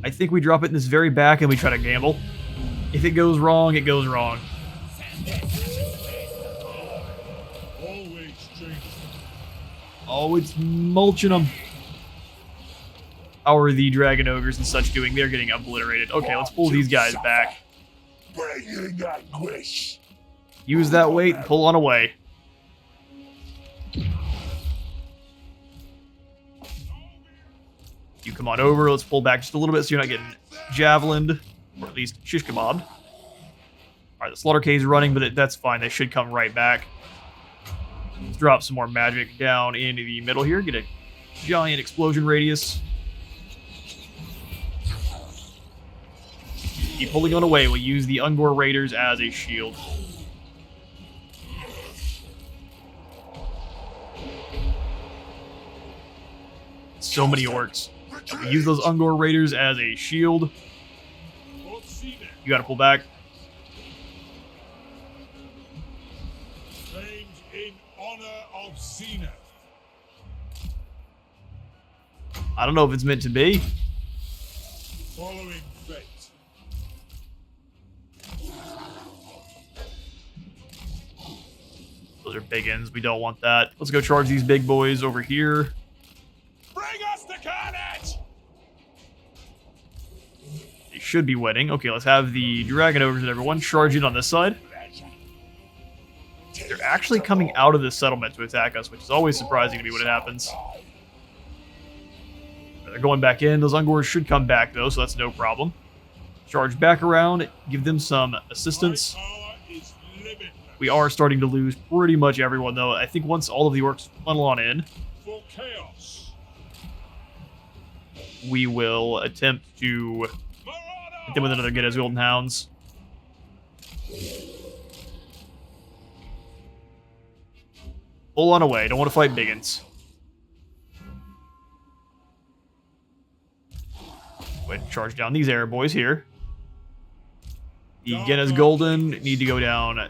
I think we drop it in this very back and we try to gamble. If it goes wrong, it goes wrong. Always change. Oh, it's mulching them. How are the Dragon Ogres and such doing? They're getting obliterated. Okay, let's pull these guys back. Bringing anguish. Use that weight and pull on away. You come on over. Let's pull back just a little bit so you're not getting javelined, or at least shish kebabbed. Alright, the Slaughtercade's running, but that's fine. They should come right back. Let's drop some more magic down into the middle here. Get a giant explosion radius. Keep pulling on away. We'll use the Ungor Raiders as a shield. So many orcs. We use those Ungor Raiders as a shield. You gotta pull back. Claimed in honor of Zenith. I don't know if it's meant to be. Following fate. Those are big ends. We don't want that. Let's go charge these big boys over here. Bring us the carnage! They should be winning. Okay, let's have the Dragon Ogres and everyone charge in on this side. They're actually coming out of the settlement to attack us, which is always surprising to me when it happens. They're going back in. Those Ungors should come back, though, so that's no problem. Charge back around. Give them some assistance. Power is limitless. We are starting to lose pretty much everyone, though. I think once all of the orcs funnel on in, For chaos. we will attempt to hit them with another Guinness Golden Hounds. Pull on away. Don't want to fight biggins. Go ahead and charge down these ARDBOYZ here. The Guinness Golden need to go down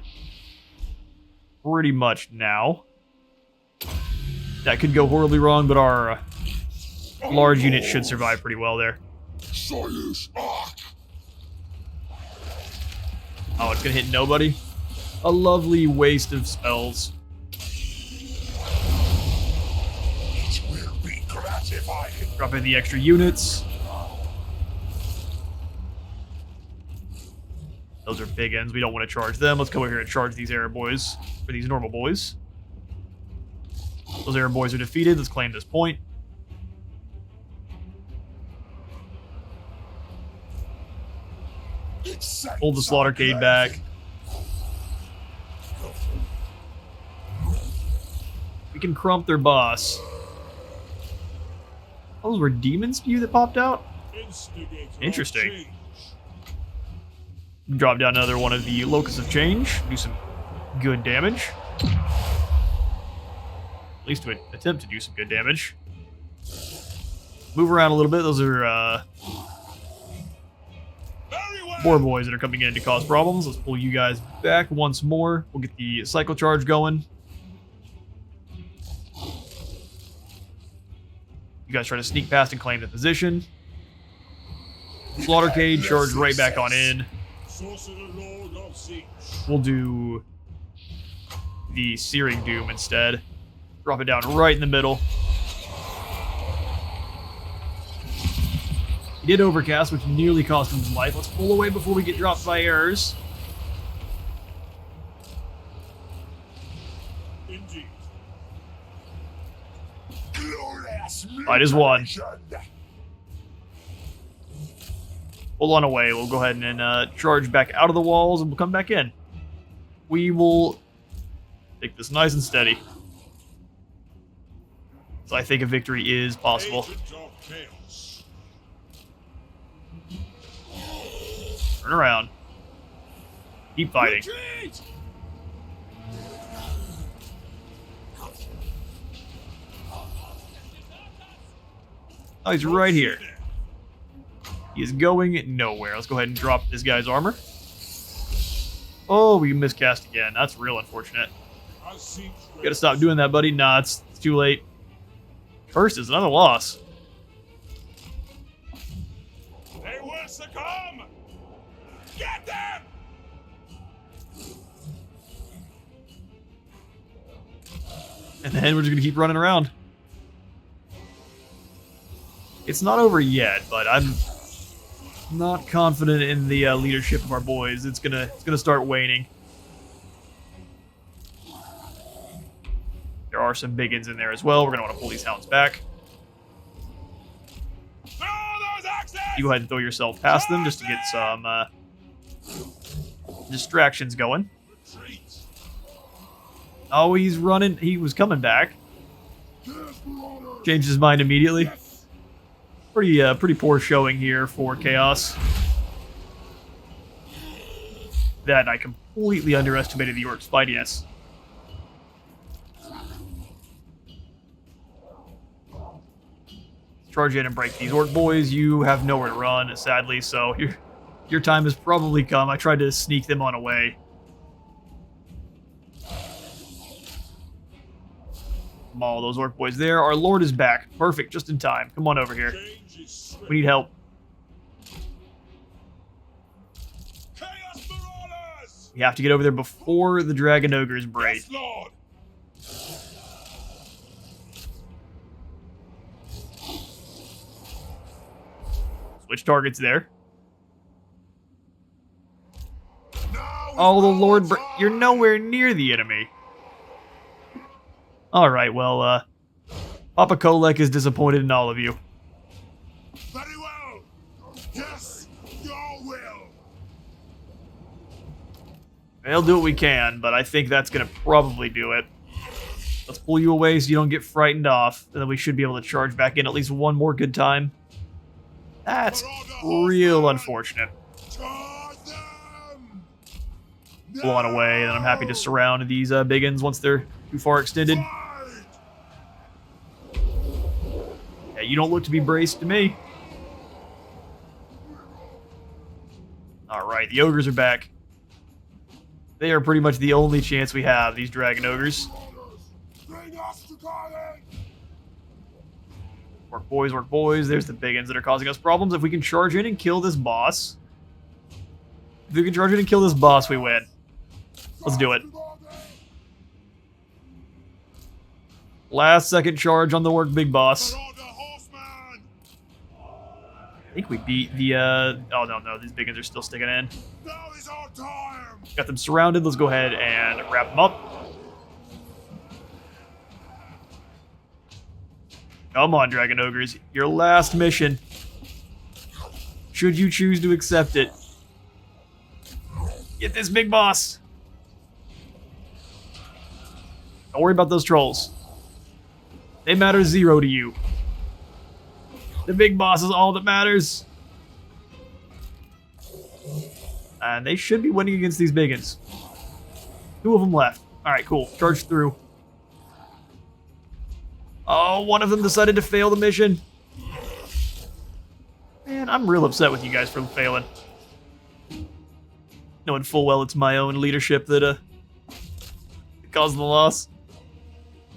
pretty much now. That could go horribly wrong, but our large unit should survive pretty well there. Soyuz Ark. Oh, it's gonna hit nobody? A lovely waste of spells. It will be gratifying. Drop in the extra units. Those are big ends. We don't want to charge them. Let's come over here and charge these ARDBOYZ, or these normal boys. Those ARDBOYZ are defeated. Let's claim this point. Hold the Slaughtercade back. We can crump their boss. Those were demon spew that popped out? Instigator of Interesting. change. Drop down another one of the Locusts of Change. Do some good damage. At least to attempt to do some good damage. Move around a little bit. Those are Very well. more boys that are coming in to cause problems. Let's pull you guys back once more. We'll get the cycle charge going. You guys try to sneak past and claim the position. Slaughter Cage, charge right back on in. Sorcerer Lord of Siege. We'll do the Searing Doom instead. Drop it down right in the middle. He did overcast, which nearly cost him his life. Let's pull away before we get dropped by errors. Indeed. Glorious Fight is won. mutation. Hold on away. We'll go ahead and charge back out of the walls and we'll come back in. We will take this nice and steady. So I think a victory is possible. Agent of chaos. Turn around. Keep fighting. Retreat! Oh, he's right here. He is going nowhere. Let's go ahead and drop this guy's armor. Oh, we miscast again. That's real unfortunate. As Siege Gotta stop doing that, buddy. Nah, it's too late. First is another loss. They will succumb! Get them! And then we're just gonna keep running around. It's not over yet, but I'm not confident in the leadership of our boys. It's gonna start waning. There are some big ins in there as well. We're gonna want to pull these hounds back. Throw those axes! You go ahead and throw yourself past them just to get some distractions going. Retreat! Oh, he's running. He was coming back. Changed his mind immediately. Pretty poor showing here for Chaos. That I completely underestimated the Orc's fightiness. Charge in and break these Orc boys. You have nowhere to run, sadly, so your time has probably come. I tried to sneak them on away. Maul those Orc boys there. Our Lord is back. Perfect, just in time. Come on over here. Change is swift. We need help. Chaos Marauders! We have to get over there before the Dragon Ogres break. Yes, Lord! Switch targets there. Now is Oh, the our Lord, time. you're nowhere near the enemy. Alright, well, Papa Kholek is disappointed in all of you. Very well. Yes, your will. They'll do what we can, but I think that's going to probably do it. Let's pull you away so you don't get frightened off, and then we should be able to charge back in at least one more good time. That's real unfortunate. Charge them. Pull on away, and I'm happy to surround these biggins once they're too far extended. Fight. Yeah, you don't look to be braced to me. Alright, the ogres are back. They are pretty much the only chance we have, these dragon ogres. Bring us to Kholek. Work boys, work boys. There's the biggins that are causing us problems. If we can charge in and kill this boss. If we can charge in and kill this boss, we win. Let's do it. Last second charge on the work big boss. Marauder Horseman! I think we beat the, oh no, these biggins are still sticking in. Now is our time. Got them surrounded. Let's go ahead and wrap them up. Come on, Dragon Ogres. Your last mission. Should you choose to accept it. Get this big boss. Don't worry about those trolls. They matter zero to you. The big boss is all that matters. And they should be winning against these biggins. 2 of them left. Alright, cool. Charge through. Oh, one of them decided to fail the mission. Man, I'm real upset with you guys for failing. Knowing full well it's my own leadership that caused the loss.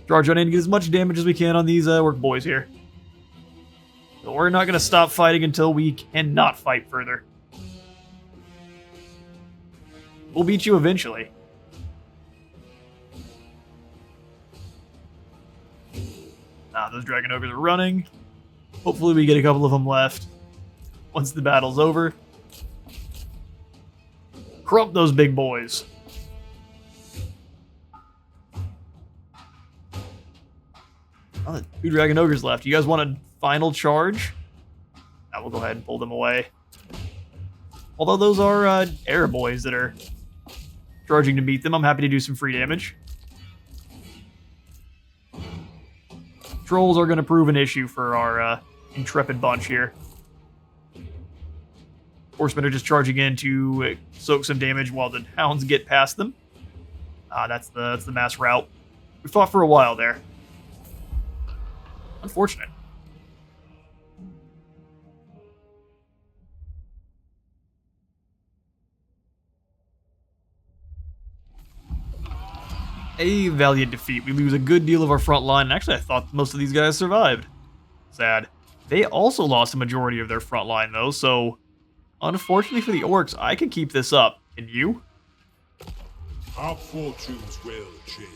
Charge on in, get as much damage as we can on these orc boys here. But we're not going to stop fighting until we cannot fight further. We'll beat you eventually. Those dragon ogres are running. Hopefully we get a couple of them left once the battle's over. Crump those big boys. Oh, 2 dragon ogres left. You guys want a final charge? Now we'll go ahead and pull them away. Although those are ARDBOYZ that are charging to beat them, I'm happy to do some free damage. Trolls are going to prove an issue for our intrepid bunch here. Horsemen are just charging in to soak some damage while the hounds get past them. That's the mass route. We fought for a while there. Unfortunate. A valiant defeat. We lose a good deal of our front line, and actually I thought most of these guys survived. Sad. They also lost a majority of their front line, though, so unfortunately for the orcs, I can keep this up. And you? Our fortunes will change.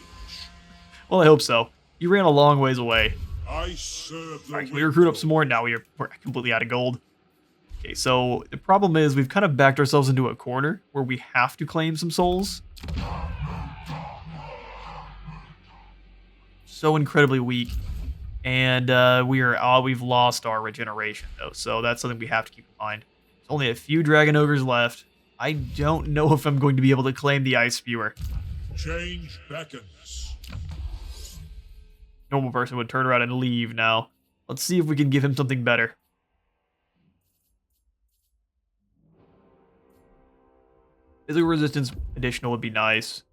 Well, I hope so. You ran a long ways away. I serve the Alright, can we recruit up some more? Now we're completely out of gold. Okay, so the problem is we've kind of backed ourselves into a corner where we have to claim some souls. So incredibly weak. And we've lost our regeneration, though, so that's something we have to keep in mind. There's only a few dragon ogres left. I don't know if I'm going to be able to claim the ice spewer. change beckons. Normal person would turn around and leave now. Let's see if we can give him something better. Physical resistance additional would be nice.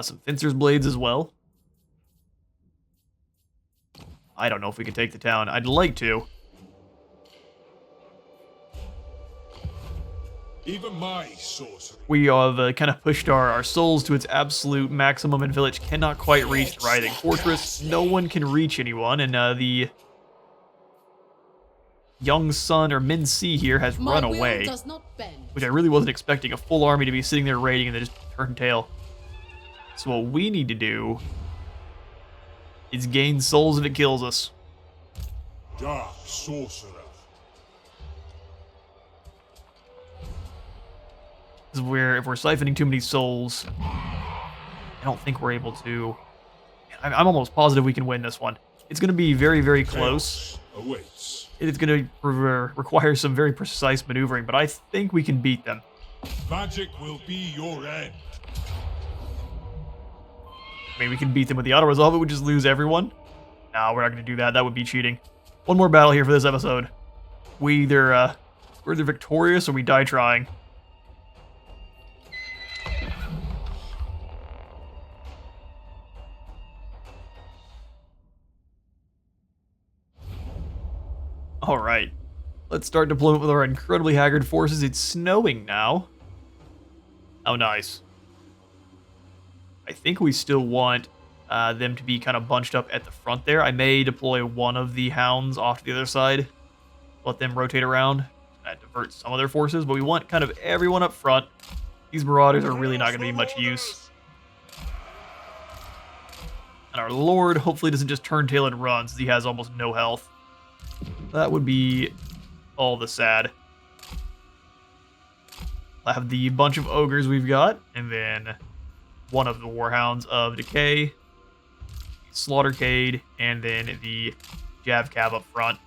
Some Fencer's Blades as well. I don't know if we can take the town. I'd like to. Even my sorcery. We have kind of pushed our souls to its absolute maximum, and village cannot quite reach the Writhing Fortress. No one can reach anyone, and the young son, or Min Si here, has run away. Does not bend. Which I really wasn't expecting a full army to be sitting there raiding and then just turn tail. So what we need to do is gain souls if it kills us. Dark sorcerer. This is where, if we're siphoning too many souls, I don't think we're able to. I'm almost positive we can win this one. It's going to be very, very close. Awaits. It's going to require some very precise maneuvering, but I think we can beat them. Magic will be your end. I mean, we can beat them with the auto-resolve, but we just lose everyone. No, we're not going to do that. That would be cheating. One more battle here for this episode. We're either victorious or we die trying. Alright. Let's start deployment with our incredibly haggard forces. It's snowing now. Oh, nice. I think we still want them to be kind of bunched up at the front there. I may deploy one of the hounds off to the other side. Let them rotate around. That diverts some of their forces, but we want kind of everyone up front. These marauders are really not going to be much use. And our lord hopefully doesn't just turn tail and run, since he has almost no health. That would be all the sad. I'll have the bunch of ogres we've got, and then one of the warhounds of decay, slaughtercade, and then the javcav up front.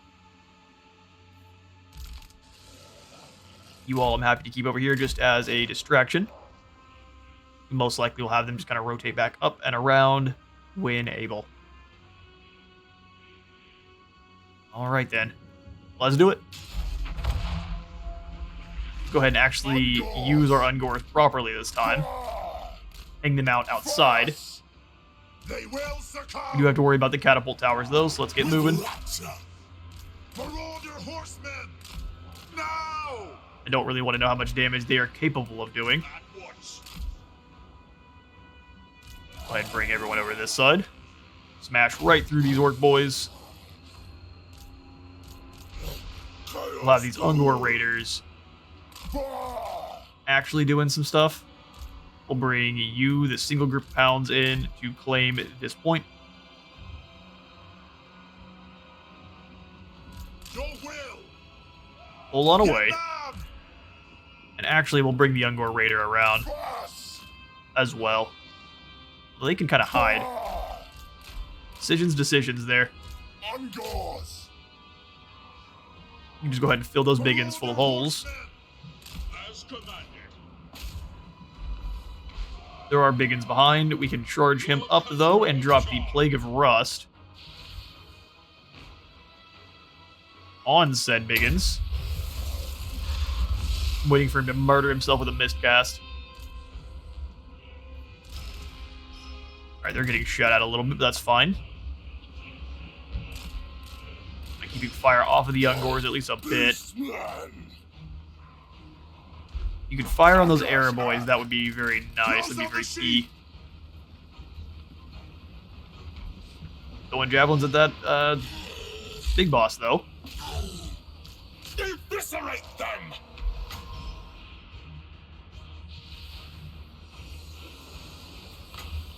You all I'm happy to keep over here just as a distraction. Most likely we'll have them just kind of rotate back up and around when able. Alright then. Let's do it. Go ahead and actually use our Ungors properly this time. Hang them out outside. They will succumb. We do have to worry about the catapult towers though, so let's get moving. Marauder horsemen, now! I don't really want to know how much damage they are capable of doing. At once. Go ahead and bring everyone over to this side. Smash right through these orc boys. We'll have these Ungor raiders actually doing some stuff. We'll bring you, the single group of hounds, in to claim this point. Your will. Hold on away. Get them. And actually, we'll bring the Ungor raider around Pass. as well. They can kind of hide. Decisions there. Ungors. You can just go ahead and fill those biggins full of holes. As commanded. There are biggins behind. We can charge him up, though, and drop the Plague of Rust on said biggins. I'm waiting for him to murder himself with a mist cast. Alright, they're getting shut out a little bit, but that's fine. I'm keeping fire off of the Ungors at least a bit. You could fire on those ARDBOYZ, that would be very nice, that'd be very key. Throwing javelins at that big boss, though. Eviscerate them.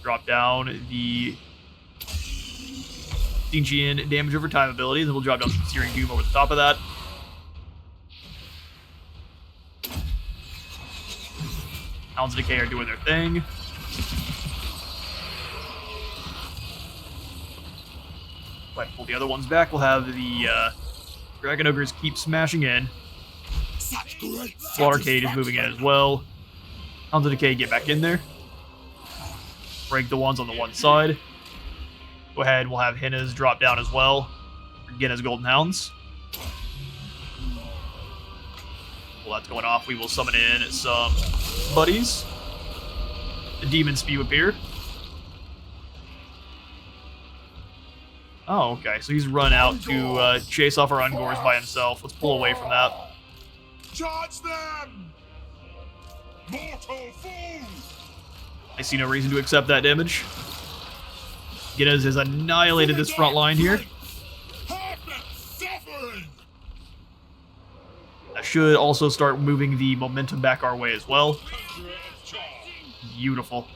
Drop down the Stygian damage over time ability, then we'll drop down some Searing Doom over the top of that. Hounds of Decay are doing their thing. If I pull the other ones back, we'll have the Dragon Ogres keep smashing in. Slaughtercade is moving in as well. Hounds of Decay get back in there. Break the ones on the one side. Go ahead, we'll have Henna's drop down as well. Again as Golden Hounds. While that's going off, we will summon in some buddies. The demon spew appeared. Oh, okay. So he's run out to chase off our Ungors by himself. Let's pull away from that. Charge them. Mortal fools. I see no reason to accept that damage. Guinness has annihilated this front line here. That should also start moving the momentum back our way as well. Beautiful.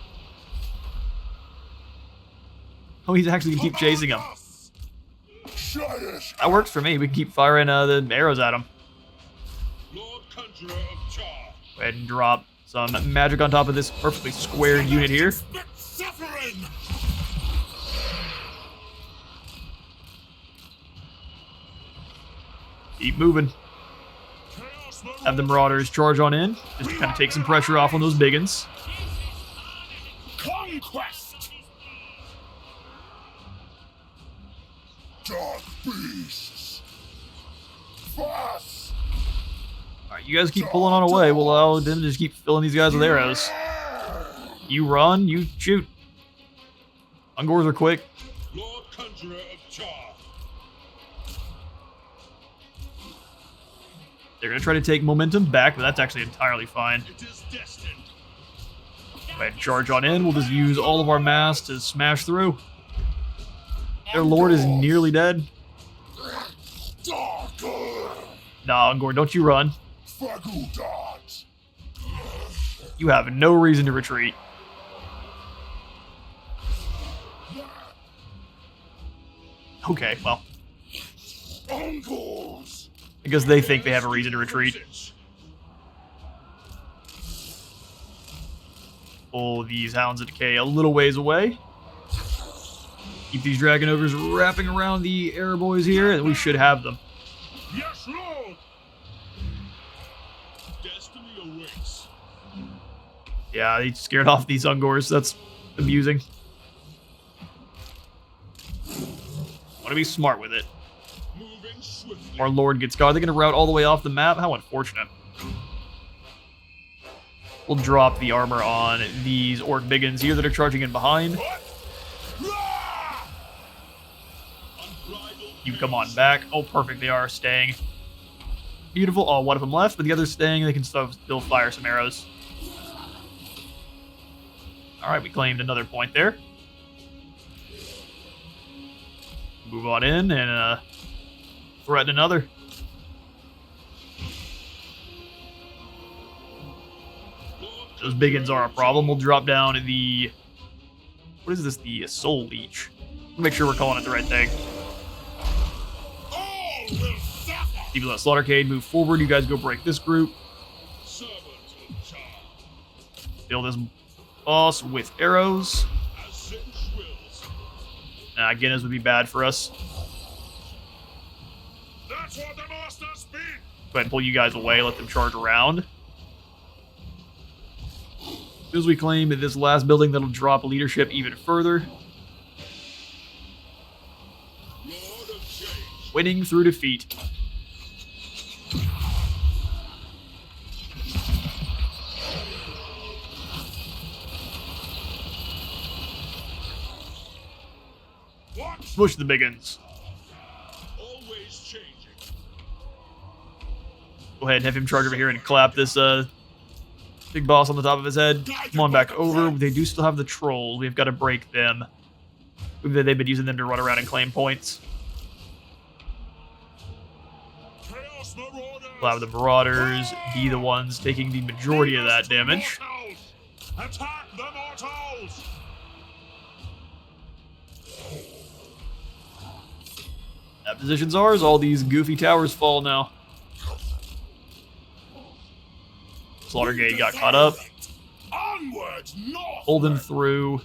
Oh, he's actually going to keep chasing him. That works for me. We can keep firing the arrows at him. Go ahead and drop some magic on top of this perfectly squared unit here. Keep moving. Have the Marauders charge on in, just to kind of take some pressure off on those biggins. Conquest. Dark beasts. Fast. Alright, you guys keep pulling on away. We'll allow them to just keep filling these guys with arrows. You run, you shoot. Ungors are quick. Lord Conjurer of Char. They're going to try to take momentum back, but that's actually entirely fine. It is destined. Go ahead and charge on in. We'll just use all of our mass to smash through. Their lord is nearly dead. Nah, Ungor, don't you run. You have no reason to retreat. Okay, well. I guess they think they have a reason to retreat. Pull these Hounds of Decay a little ways away. Keep these Dragon Ogres wrapping around the ARDBOYZ here, and we should have them. Yes, Lord. Destiny awaits. Yeah, they scared off these Ungors. That's amusing. Want to be smart with it. Moving swiftly. Our Lord gets caught. Are they going to route all the way off the map? How unfortunate. We'll drop the armor on these Orc biggins here that are charging in behind. You come on back. Oh, perfect. They are staying. Beautiful. Oh, one of them left, but the other's staying. They can still fire some arrows. All right, we claimed another point there. Move on in and threaten another. Those biggins are a problem. We'll drop down the... What is this? The Soul Leech. Make sure we're calling it the right thing. People at Slaughtercade, move forward. You guys go break this group. Kill this boss with arrows. Again, this would be bad for us. That's what the master speak. Go ahead and pull you guys away. Let them charge around. As soon as we claim this last building, that'll drop leadership even further. Winning through defeat. Push the biggins. Always changing. Go ahead and have him charge over here and clap this big boss on the top of his head. Come on back over. They do still have the trolls. We've got to break them. They've been using them to run around and claim points. Chaos Marauders. We'll have the Marauders be the ones taking the majority of that damage. Attack the mortals! That position's ours. All these goofy towers fall now. Slaughtergate got caught up. Onwards, north. Pulled him through.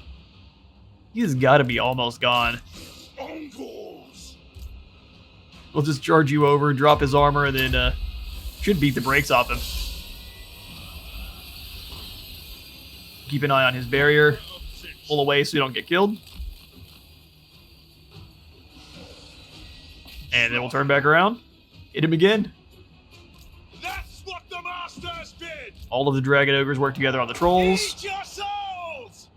He's got to be almost gone. Uncles. We'll just charge you over, drop his armor, and then should beat the brakes off him. Keep an eye on his barrier. Pull away so you don't get killed. And then we'll turn back around. Hit him again. That's what the masters did. All of the Dragon Ogres work together on the Trolls. Eat your souls.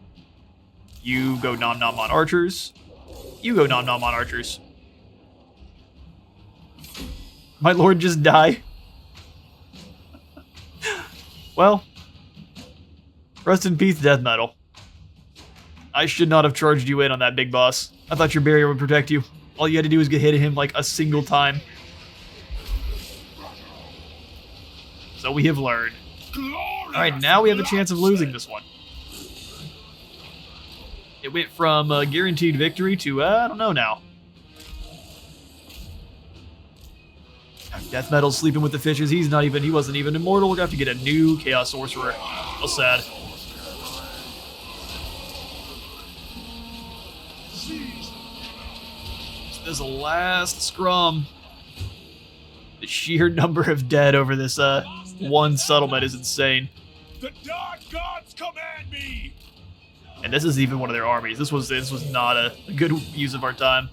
You go nom nom on Archers. You go nom nom on Archers. My Lord just die. Well, rest in peace, Death Metal. I should not have charged you in on that big boss. I thought your barrier would protect you. All you had to do was get hit him like a single time. So we have learned. Alright, now we have a chance of losing this one. It went from guaranteed victory to, I don't know now. Death Metal's sleeping with the fishes. He wasn't even immortal. We're gonna have to get a new Chaos Sorcerer. How sad. This is the last scrum. The sheer number of dead over this one settlement is insane. The dark gods command me. And this is even one of their armies. This was not a good use of our time.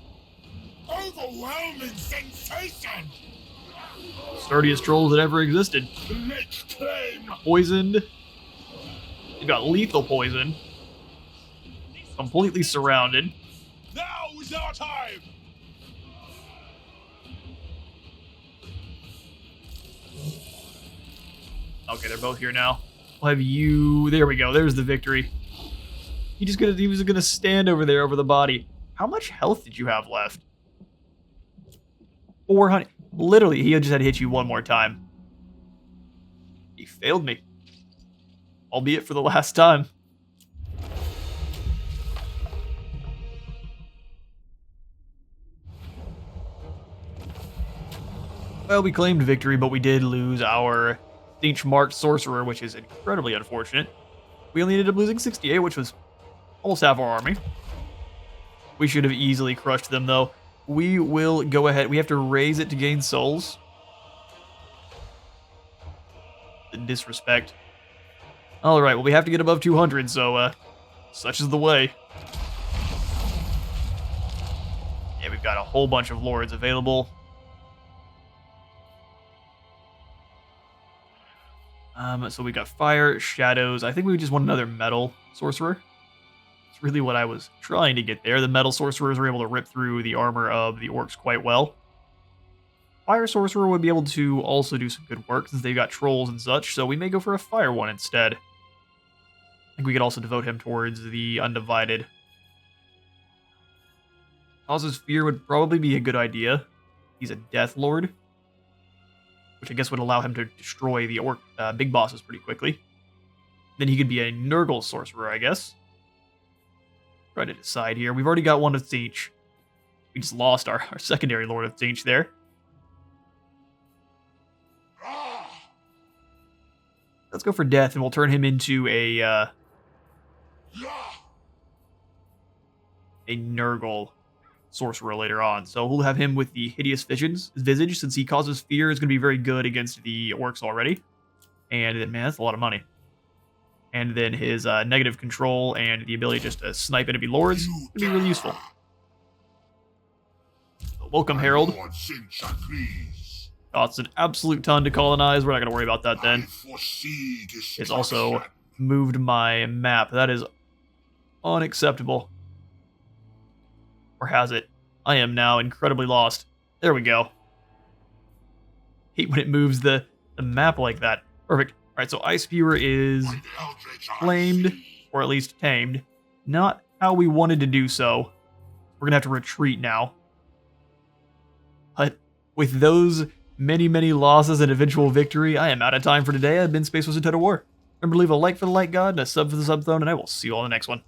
Overwhelming sensation! Sturdiest trolls that ever existed. Make claim! Poisoned. They've got lethal poison. Completely surrounded. Now is our time. Okay, they're both here now. We'll have you... There we go. There's the victory. He was gonna stand over there over the body. How much health did you have left? 400. Literally, he just had to hit you one more time. He failed me. Albeit for the last time. Well, we claimed victory, but we did lose our Stench-marked Sorcerer, which is incredibly unfortunate. We only ended up losing 68, which was almost half our army. We should have easily crushed them, though. We will go ahead. We have to raise it to gain souls. The disrespect. Alright, well, we have to get above 200, so, such is the way. Yeah, we've got a whole bunch of lords available. So we got fire, shadows. I think we just want another metal sorcerer. It's really what I was trying to get there. The metal sorcerers are able to rip through the armor of the orcs quite well. Fire sorcerer would be able to also do some good work since they've got trolls and such, so we may go for a fire one instead. I think we could also devote him towards the undivided. Causes fear would probably be a good idea. He's a death lord, which I guess would allow him to destroy the orc big bosses pretty quickly. Then he could be a Nurgle sorcerer, I guess. Try to decide here. We've already got one of Tzeentch. We just lost our secondary Lord of Tzeentch there. Let's go for death, and we'll turn him into a Nurgle sorcerer later on. So we'll have him with the Hideous Visage, since he causes fear, is going to be very good against the orcs already. And then, man, that's a lot of money. And then his negative control and the ability just to snipe enemy lords is going to be really useful. So welcome, Herald. Costs an absolute ton to colonize. We're not going to worry about that then. It's also moved my map. That is unacceptable. Or has it? I am now incredibly lost. There we go. Hate when it moves the map like that. Perfect. Alright, so Ice Spewer is flamed, or at least tamed. Not how we wanted to do so. We're going to have to retreat now. But with those many, many losses and eventual victory, I am out of time for today. I've been Space Wizard Total War. Remember to leave a like for the Light God and a sub for the Sub Throne, and I will see you all in the next one.